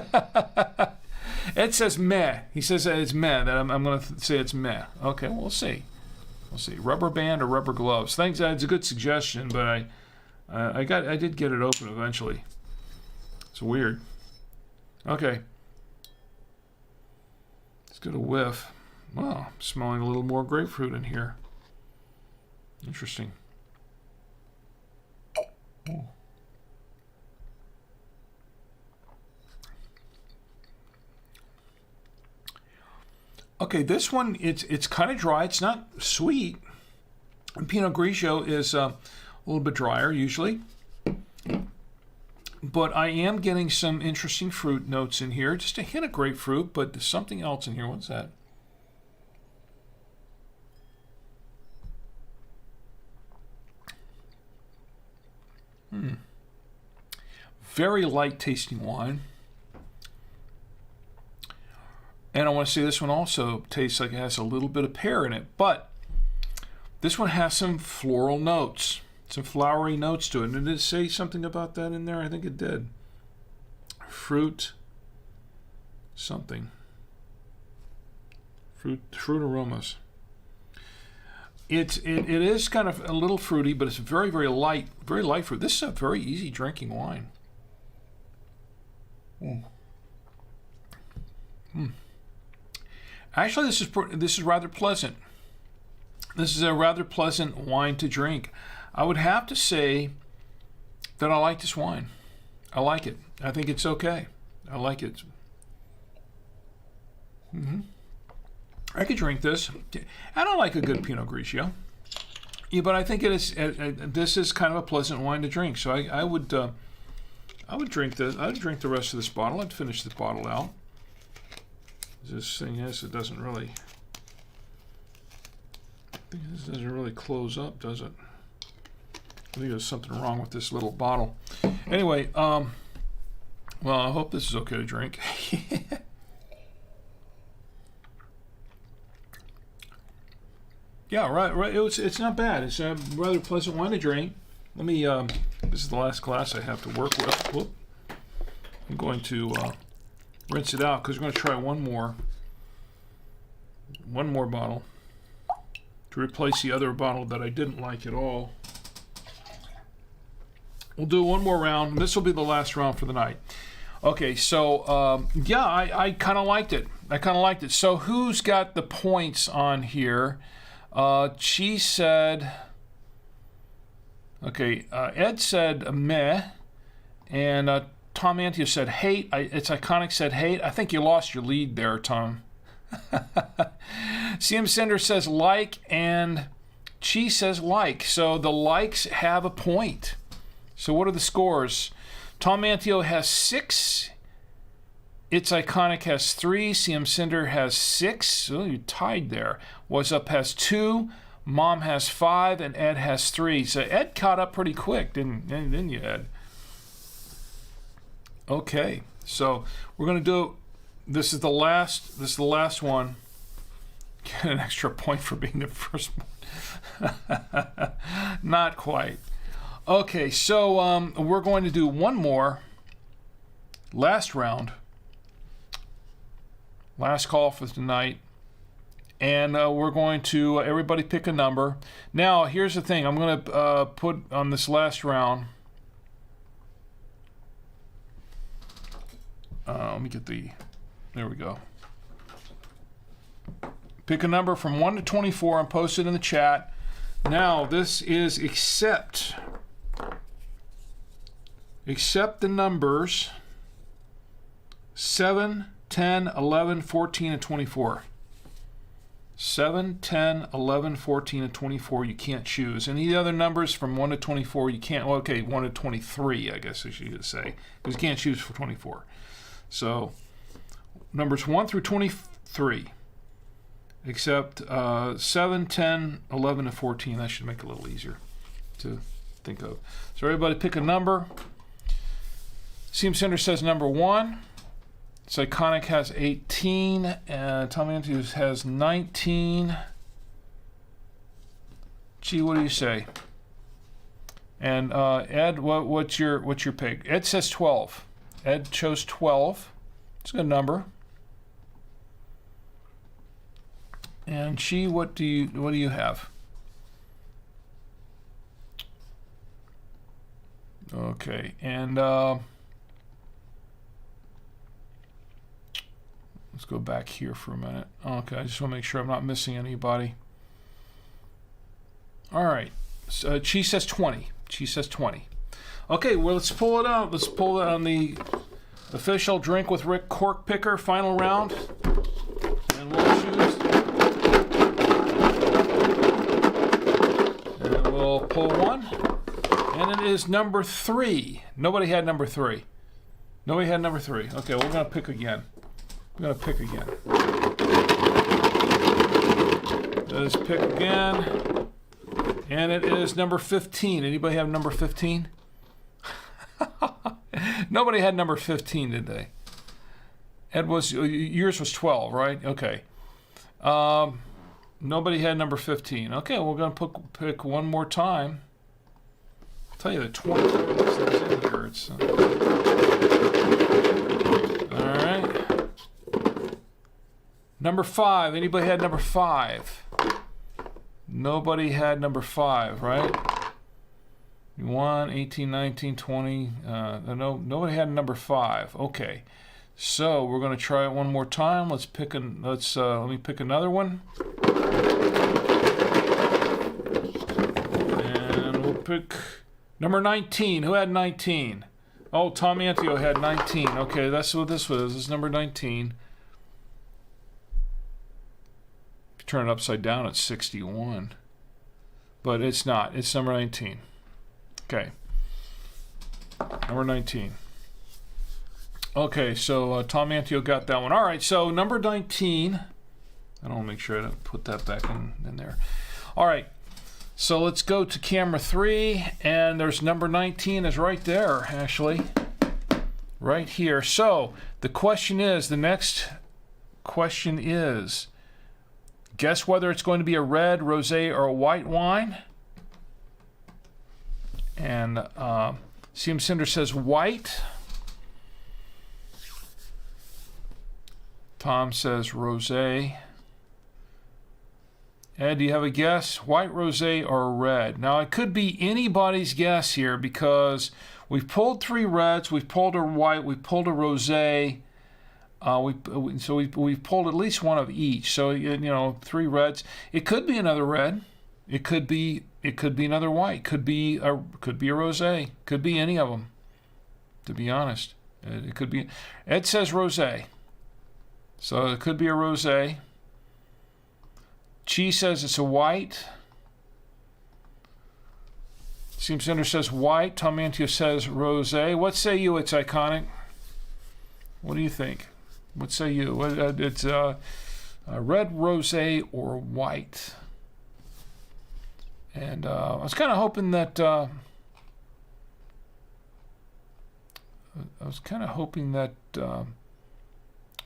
Ed says, meh. He says that it's meh. That I'm going to say it's meh. Okay, we'll see. We'll see. Rubber band or rubber gloves. Thanks. It's a good suggestion, but I did get it open eventually. It's weird. Okay. Let's get a whiff. Wow, I'm smelling a little more grapefruit in here. Interesting. Ooh. Okay, this one, it's kind of dry. It's not sweet. Pinot Grigio is a little bit drier usually. But I am getting some interesting fruit notes in here. Just a hint of grapefruit, but there's something else in here. What's that? Very light tasting wine. And I want to say this one also tastes like it has a little bit of pear in it. But this one has some floral notes. Some flowery notes to it. And did it say something about that in there? I think it did. Fruit. Something. Fruit aromas. it is kind of a little fruity, but it's very, very light fruit. This is a very easy drinking wine. Actually, this is rather pleasant. This is a rather pleasant wine to drink. I would have to say that I like this wine. I like it. I think it's okay. I like it. I could drink this. I don't like a good Pinot Grigio. Yeah, but I think it is. This is kind of a pleasant wine to drink. So I would drink this. I'd drink the rest of this bottle. I'd finish the bottle out. This thing is, it doesn't really. I think this doesn't really close up, does it? I think there's something wrong with this little bottle. Anyway, well, I hope this is okay to drink. Yeah, right. It's not bad. It's a rather pleasant wine to drink. Let me. This is the last glass I have to work with. Whoop. I'm going to rinse it out because we're going to try one more bottle to replace the other bottle that I didn't like at all. We'll do one more round. This will be the last round for the night. Okay, so yeah, I kind of liked it. So who's got the points on here? She said, okay, Ed said meh, and Tom Antio said hate. It's Iconic said hate. I think you lost your lead there, Tom. CM Sender says like, and Chi says like. So the likes have a point. So what are the scores? Tom Antio has 6. It's Iconic has 3. CM Cinder has 6. So you tied there. What's Up has 2. Mom has 5, and Ed has 3. So Ed caught up pretty quick, didn't you, Ed? Okay, so we're gonna do. This is the last one. Get an extra point for being the first one. Not quite. Okay, so we're going to do one more. Last round. Last call for tonight. And we're going to, everybody pick a number. Now, here's the thing. I'm going to put on this last round. Let me get there we go. Pick a number from 1 to 24 and post it in the chat. Now, this is accept the numbers 7, 10, 11, 14, and 24. 7, 10, 11, 14, and 24 you can't choose. Any other numbers from 1 to 24 you can't. Well, okay, 1 to 23 I guess I should say, because you can't choose for 24. So numbers 1 through 23, except 7, 10, 11, and 14. That should make it a little easier to think of. So everybody pick a number. CM Center says number 1. Iconic has 18, and Tom Andrews has 19. Gee, what do you say? And Ed, what's your pick? Ed says 12. Ed chose 12. It's a good number. And she, what do you have? Okay, and let's go back here for a minute. Okay, I just want to make sure I'm not missing anybody. All right, so she says 20. She says 20. Okay, well, let's pull it out. Let's pull it on the official Drink with Rick cork picker final round. And we'll choose. And we'll pull one. And it is number 3. Nobody had number 3. Nobody had number 3. Okay, we're going to pick again. I'm going to pick again. Let's pick again. And it is number 15. Anybody have number 15? Nobody had number 15, did they? Yours was 12, right? Okay. Nobody had number 15. Okay, we're going to pick one more time. I'll tell you the 20 is in here. It's, all right. Number 5. Anybody had number 5? Nobody had number 5, right? 1, 18, 19, 20. Nobody had number 5. Okay. So we're going to try it one more time. Let me pick another one. And we'll pick number 19. Who had 19? Oh, Tom Antio had 19. Okay, that's what this was. This is number 19. If you turn it upside down, it's 61. But it's not. It's number 19. Okay. Number 19. Okay, so Tom Antio got that one. All right, so number 19. I don't make sure I don't put that back in there. All right, so let's go to camera 3, and there's number 19 is right there, actually. Right here. So the next question is, guess whether it's going to be a red, rosé, or a white wine. And CM Cinder says white. Tom says rosé. Ed, do you have a guess? White, rosé, or red? Now, it could be anybody's guess here because we've pulled 3 reds, we've pulled a white, we've pulled a rosé. We've pulled at least one of each. So 3 reds. It could be another red. It could be another white. Could be a rosé. Could be any of them. To be honest, it could be. Ed says rosé. So it could be a rosé. Chi says it's a white. Seam Center says white. Tom Antio says rosé. What say you? It's iconic. What do you think? What say you? It's red, rosé, or white. And I was kind of hoping that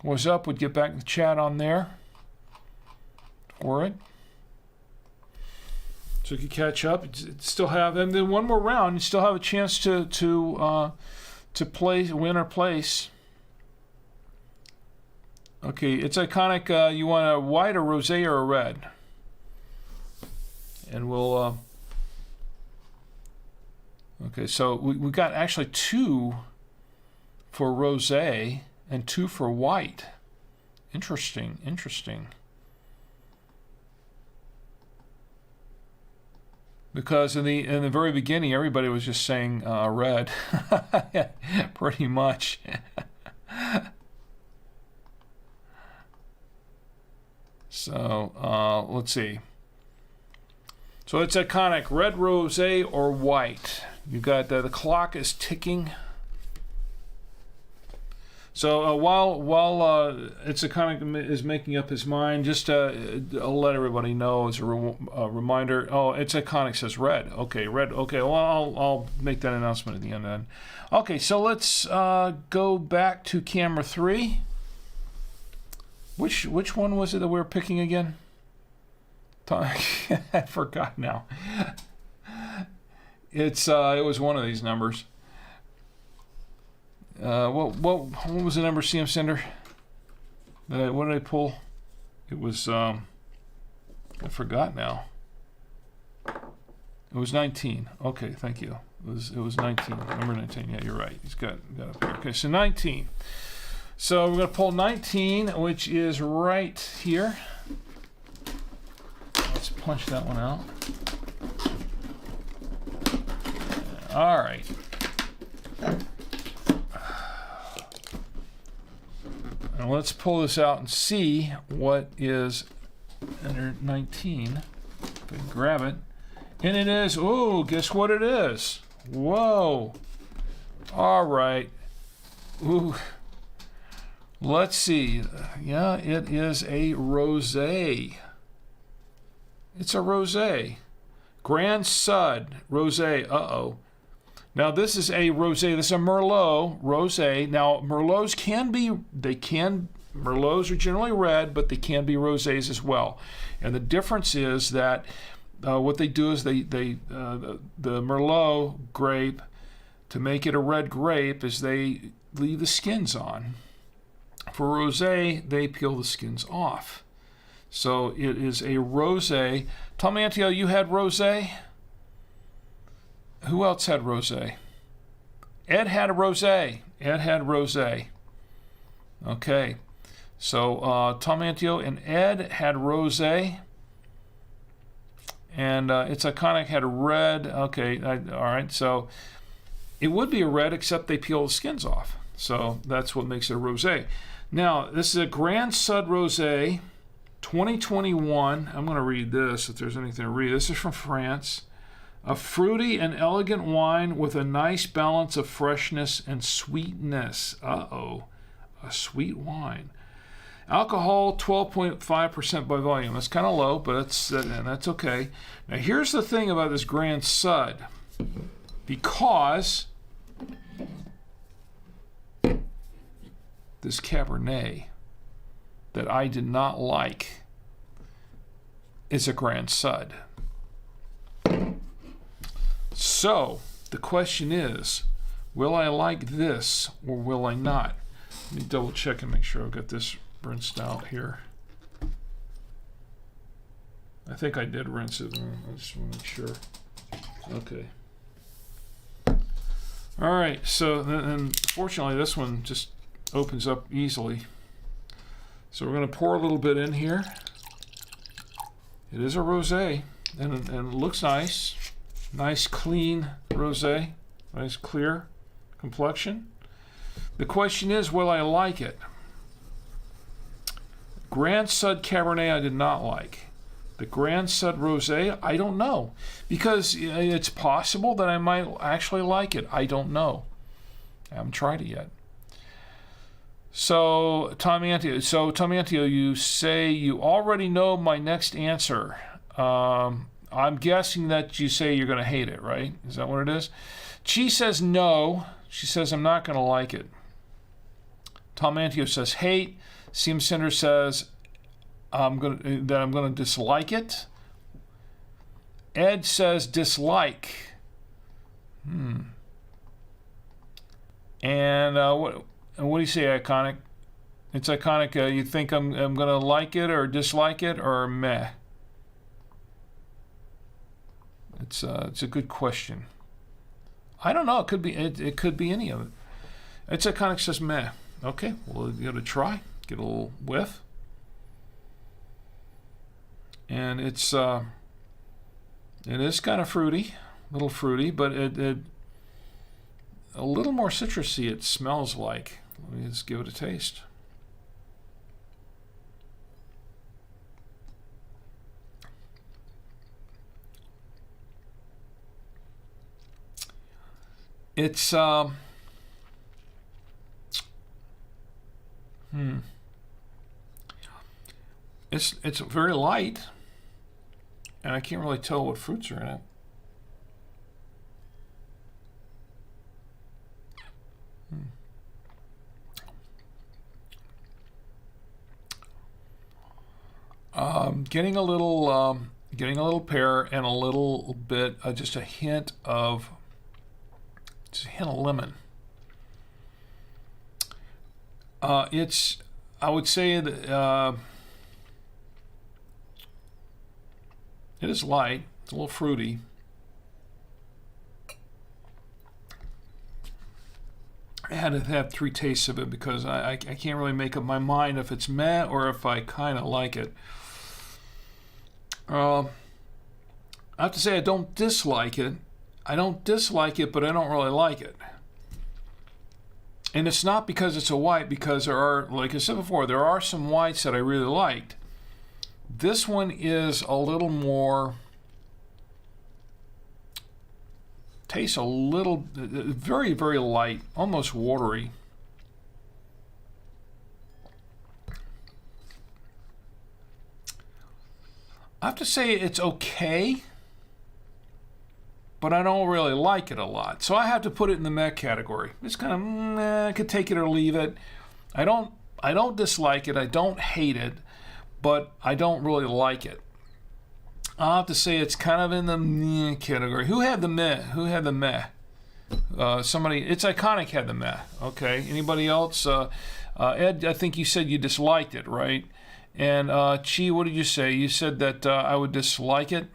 What's Up would get back in the chat on there for it, so you can catch up. Still have, and then one more round, you still have a chance to win or place. Okay, it's iconic. You want a white, a rosé, or a red? And we'll. Okay, so we got actually 2 for rosé and 2 for white. Interesting. Because in the very beginning, everybody was just saying red, pretty much. So let's see. So it's iconic: red, rosé, or white. You got the clock is ticking. So while it's iconic is making up his mind, just I'll let everybody know as a reminder. Oh, it's iconic says red. Okay, red. Okay, well I'll make that announcement at the end then. Okay, so let's go back to camera 3. Which one was it that we were picking again? I forgot now. It was one of these numbers. What was the number, CM Cinder? What did I pull? It was I forgot now. It was 19. Okay, thank you. It was 19. Number 19. Yeah, you're right. He's got up here. Okay, so 19. So we're going to pull 19, which is right here. Let's punch that one out. All right. Now let's pull this out and see what is under 19. If I can grab it. And it is, ooh, guess what it is? Whoa. All right. Ooh. Let's see. Yeah, it is a rosé. It's a rosé. Grand Sud rosé. Uh-oh. Now this is a rosé. This is a Merlot rosé. Now Merlots Merlots are generally red, but they can be rosés as well. And the difference is that what they do is the Merlot grape, to make it a red grape, is they leave the skins on. For rosé, they peel the skins off. So it is a rosé. Tom Antio, you had rosé? Who else had rosé? Ed had a rosé. Ed had rosé. Okay. So Tom Antio and Ed had rosé. And It's Iconic had a red. Okay, all right. So it would be a red, except they peel the skins off. So that's what makes it a rosé. Now, this is a Grand Sud Rosé, 2021. I'm going to read this if there's anything to read. This is from France. A fruity and elegant wine with a nice balance of freshness and sweetness. Uh-oh. A sweet wine. Alcohol, 12.5% by volume. That's kind of low, but that's okay. Now, here's the thing about this Grand Sud. Because this Cabernet that I did not like is a Grand Sud. So, the question is, will I like this or will I not? Let me double check and make sure I've got this rinsed out here. I think I did rinse it. I just want to make sure. Okay. All right, so and fortunately this one just opens up easily. So we're going to pour a little bit in here. It is a rosé, and it looks nice. Nice, clean rosé. Nice, clear complexion. The question is, will I like it? Grand Sud Cabernet I did not like. The Grand Sud Rosé, I don't know. Because it's possible that I might actually like it. I don't know. I haven't tried it yet. So, Tom Antio, you say you already know my next answer. I'm guessing that you say you're going to hate it, right? Is that what it is? Chi says no. She says I'm not going to like it. Tom Antio says hate. Seam Cinder says I'm going to dislike it. Ed says dislike. And what do you say, Iconic? It's Iconic. You think I'm going to like it or dislike it or meh? It's a good question. I don't know. It could be it could be any of it. It's Iconic says meh. Okay, we'll give it a try. Get a little whiff. And it is kind of fruity, a little fruity, but it a little more citrusy. It smells like. Let me just give it a taste. It's It's very light, and I can't really tell what fruits are in it. Getting a little pear and a little bit, just a hint of lemon. I would say that it is light. It's a little fruity. I had to have 3 tastes of it because I can't really make up my mind if it's meh or if I kind of like it. I have to say I don't dislike it. I don't dislike it, but I don't really like it. And it's not because it's a white, because there are, like I said before, there are some whites that I really liked. This one is a little more, tastes a little, very, very light, almost watery. I have to say it's okay, but I don't really like it a lot. So I have to put it in the meh category. It's kind of, I could take it or leave it. I don't dislike it. I don't hate it, but I don't really like it. I'll have to say it's kind of in the meh category. Who had the meh? Who had the meh? Somebody, It's Iconic had the meh. Okay. Anybody else? Ed, I think you said you disliked it, right? And Chi, what did you say? You said that I would dislike it.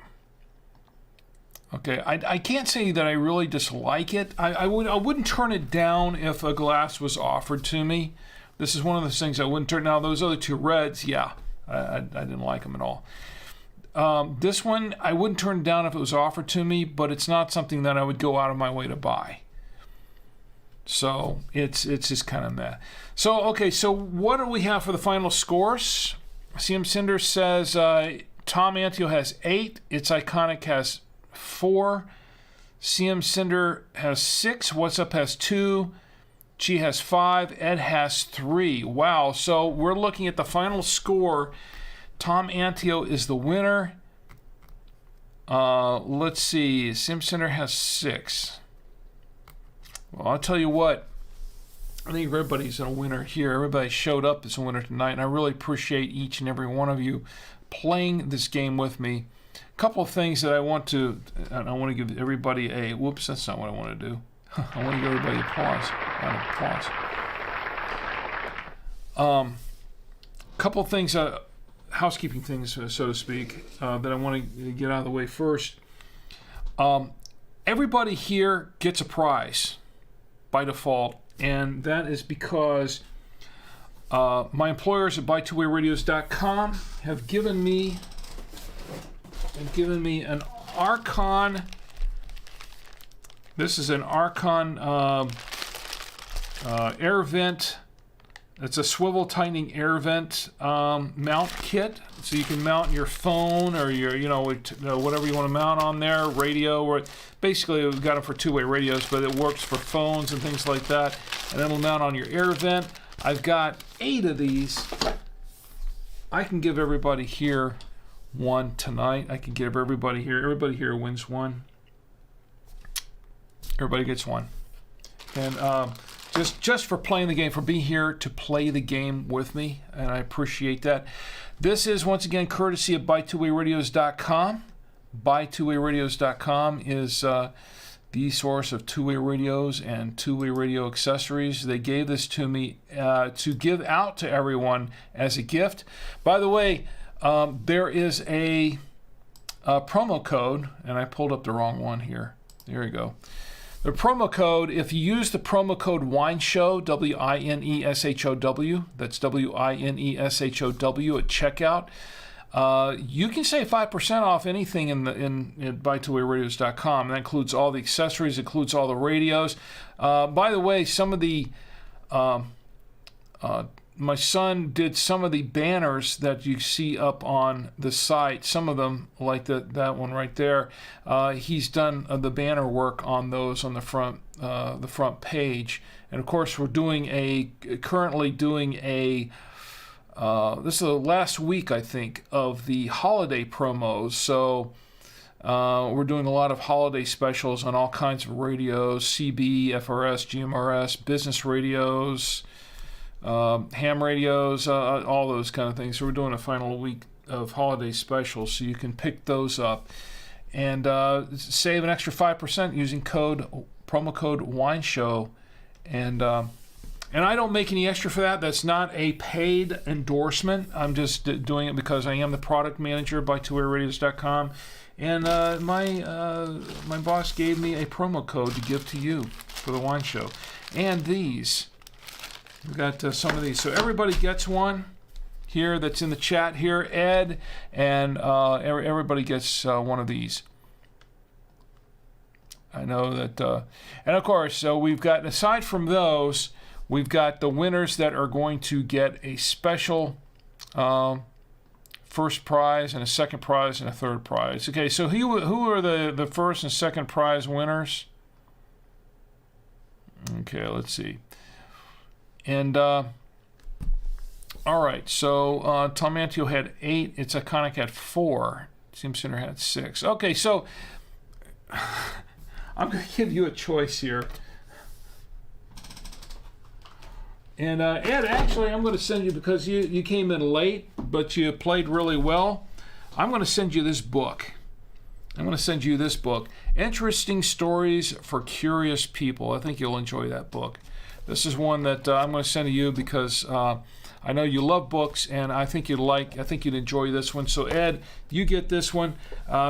Okay, I can't say that I really dislike it. I wouldn't turn it down if a glass was offered to me. This is one of those things I wouldn't turn. Now those other two reds, yeah, I didn't like them at all. This one I wouldn't turn down if it was offered to me, but it's not something that I would go out of my way to buy. So it's just kind of meh. So okay, so what do we have for the final scores? CM Cinder says Tom Antio has 8. It's Iconic has 4. CM Cinder has 6. What's Up has 2. Chi has 5. Ed has 3. Wow. So we're looking at the final score. Tom Antio is the winner. Let's see. CM Cinder has 6. Well, I'll tell you what. I think everybody's a winner here. Everybody showed up as a winner tonight, and I really appreciate each and every one of you playing this game with me. A couple of things that I want to give everybody a, whoops, that's not what I want to do. I want to give everybody applause. A couple of things, housekeeping things, so to speak, that I want to get out of the way first. Everybody here gets a prize by default, and that is because my employers at BuyTwoWayRadios.com have given me an Archon. This is an Archon air vent. It's a swivel tightening air vent mount kit, so you can mount your phone or your, whatever you want to mount on there, radio. Or basically, we've got them for two-way radios, but it works for phones and things like that. And it'll mount on your air vent. I've got 8 of these. I can give everybody here one tonight. I can give everybody here. Everybody here wins one. Everybody gets one. And just for playing the game, for being here to play the game with me, and I appreciate that. This is, once again, courtesy of BuyTwoWayRadios.com. BuyTwoWayRadios.com is the source of two-way radios and two-way radio accessories. They gave this to me to give out to everyone as a gift. By the way, there is a promo code, and I pulled up the wrong one here. There we go. The promo code, if you use the promo code WINESHOW, W-I-N-E-S-H-O-W, that's W-I-N-E-S-H-O-W at checkout, you can save 5% off anything in BuyTwoWayRadios.com. That includes all the accessories, includes all the radios. By the way, some of the my son did some of the banners that you see up on the site. Some of them, like that one right there, he's done the banner work on those on the front page. And of course, we're currently doing a. This is the last week, I think, of the holiday promos. So we're doing a lot of holiday specials on all kinds of radios: CB, FRS, GMRS, business radios. Ham radios, all those kind of things. So we're doing a final week of holiday specials, so you can pick those up and save an extra 5% using promo code WINESHOW. And I don't make any extra for that. That's not a paid endorsement. I'm just doing it because I am the product manager by BuyTwoWayRadios.com, and my boss gave me a promo code to give to you for the Wine Show. And these. We've got some of these. So everybody gets one here that's in the chat here. Ed and everybody gets one of these. I know that. And of course, so we've got, aside from those, we've got the winners that are going to get a special first prize and a second prize and a third prize. Okay, so who are the first and second prize winners? Okay, let's see. And, all right, so Tom Antio had 8. It's Iconic had 4. CM Cinder had 6. Okay, so I'm going to give you a choice here. And, Ed, actually, I'm going to send you, because you came in late, but you played really well, I'm going to send you this book. I'm going to send you this book, Interesting Stories for Curious People. I think you'll enjoy that book. This is one that I'm going to send to you because I know you love books, and I think you'd enjoy this one. So Ed, you get this one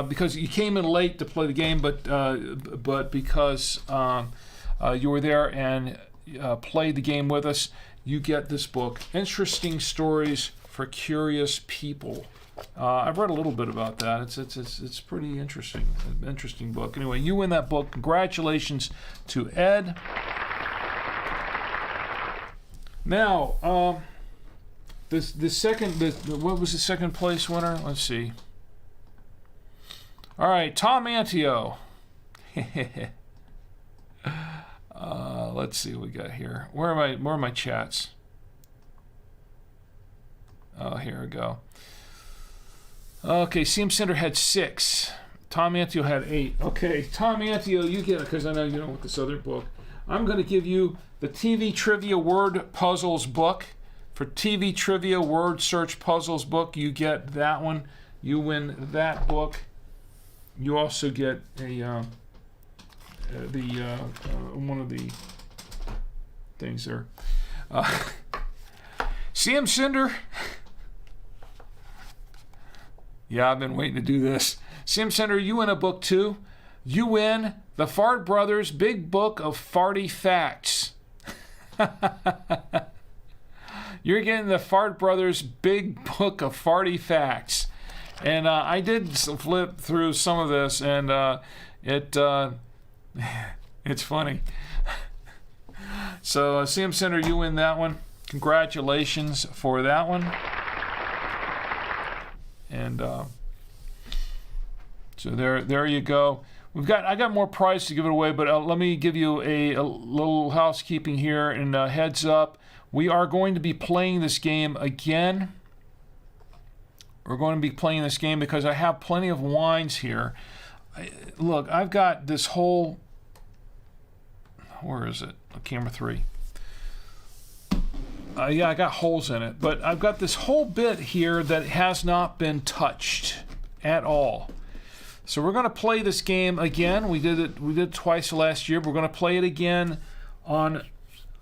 because you came in late to play the game, but because you were there and played the game with us, you get this book, Interesting Stories for Curious People. I've read a little bit about that. It's pretty interesting. An interesting book. Anyway, you win that book. Congratulations to Ed. Now, what was the second place winner? Let's see. All right, Tom Antio. Let's see what we got here. Where are my chats? Oh, here we go. Okay, CM Center had 6. Tom Antio had 8. Okay, Tom Antio, you get it because I know you don't want this other book. I'm going to give you the TV Trivia Word Puzzles book. For TV Trivia Word Search Puzzles book, you get that one. You win that book. You also get a one of the things there. CM Cinder. Yeah, I've been waiting to do this. CM Cinder, you win a book too. You win the Fart Brothers Big Book of Farty Facts. You're getting the Fart Brothers Big Book of Farty Facts. And I did flip through some of this, and it's funny. So CM Center, you win that one. Congratulations for that one. And so there you go. I got more prizes to give it away, but let me give you a little housekeeping here and a heads up. We are going to be playing this game again. We're going to be playing this game because I have plenty of wines here. Look, I've got this whole... Where is it? Camera 3. Yeah, I got holes in it, but I've got this whole bit here that has not been touched at all. So we're going to play this game again. We did it twice last year. We're going to play it again on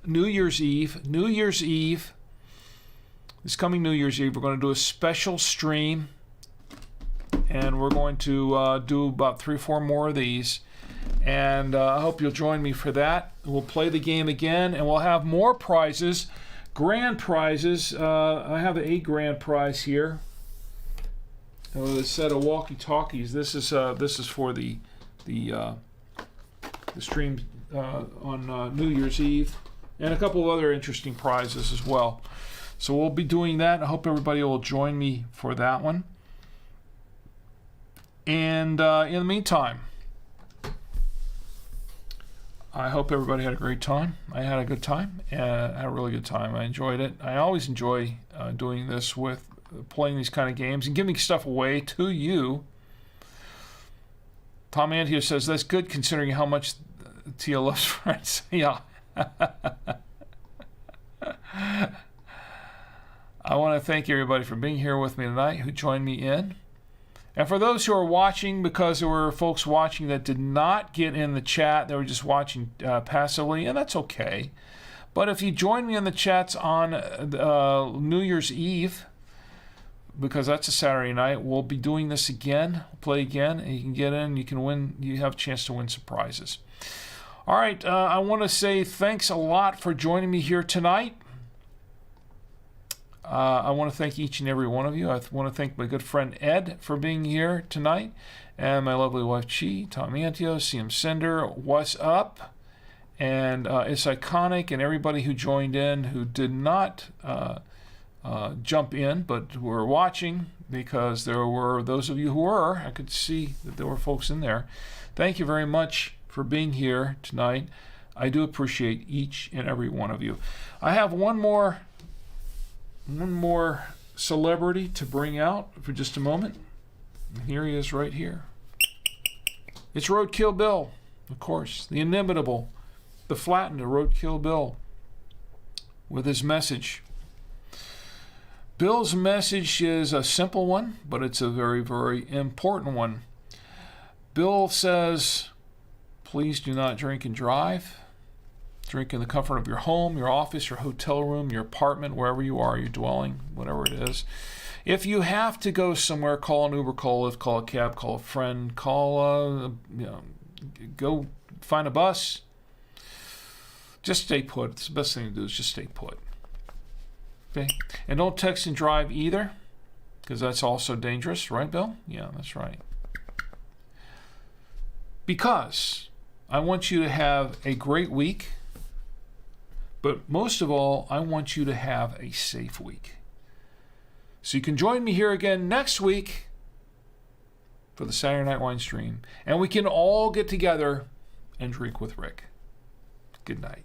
New Year's Eve. New Year's Eve. This coming New Year's Eve, we're going to do a special stream, and we're going to do about 3 or 4 more of these. And I hope you'll join me for that. We'll play the game again, and we'll have more prizes. Grand prizes. I have a grand prize here. A set of walkie-talkies. This is for the stream on New Year's Eve, and a couple of other interesting prizes as well. So we'll be doing that. I hope everybody will join me for that one. And in the meantime, I hope everybody had a great time. I had a good time. I had a really good time. I enjoyed it. I always enjoy doing this with playing these kind of games and giving stuff away to you. Tom Antio says, that's good considering how much Tia loves Friends. Yeah. I want to thank everybody for being here with me tonight who joined me in. And for those who are watching, because there were folks watching that did not get in the chat, they were just watching passively, and that's okay. But if you join me in the chats on New Year's Eve, because that's a Saturday night, we'll be doing this again, play again, and you can get in, you can win, you have a chance to win some prizes. All right, I want to say thanks a lot for joining me here tonight. I want to thank each and every one of you. I want to thank my good friend Ed for being here tonight, and my lovely wife Chi, Tom Antio, CM Cinder, what's up? And It's Iconic, and everybody who joined in who did not jump in but were watching, because there were those of you who were. I could see that there were folks in there. Thank you very much for being here tonight. I do appreciate each and every one of you. I have one more celebrity to bring out for just a moment. And here he is right here. It's Roadkill Bill, of course, the inimitable, the flattened Roadkill Bill, with his message. Bill's message is a simple one, but it's a very, very important one. Bill says, please do not drink and drive. Drink in the comfort of your home, your office, your hotel room, your apartment, wherever you are, your dwelling, whatever it is. If you have to go somewhere, call an Uber, call a Lyft, call a cab, call a friend, go find a bus. Just stay put. It's the best thing to do is just stay put. Okay? And don't text and drive either, because that's also dangerous, right, Bill? Yeah, that's right. Because I want you to have a great week, but most of all, I want you to have a safe week. So you can join me here again next week for the Saturday Night Wine Stream, and we can all get together and drink with Rick. Good night.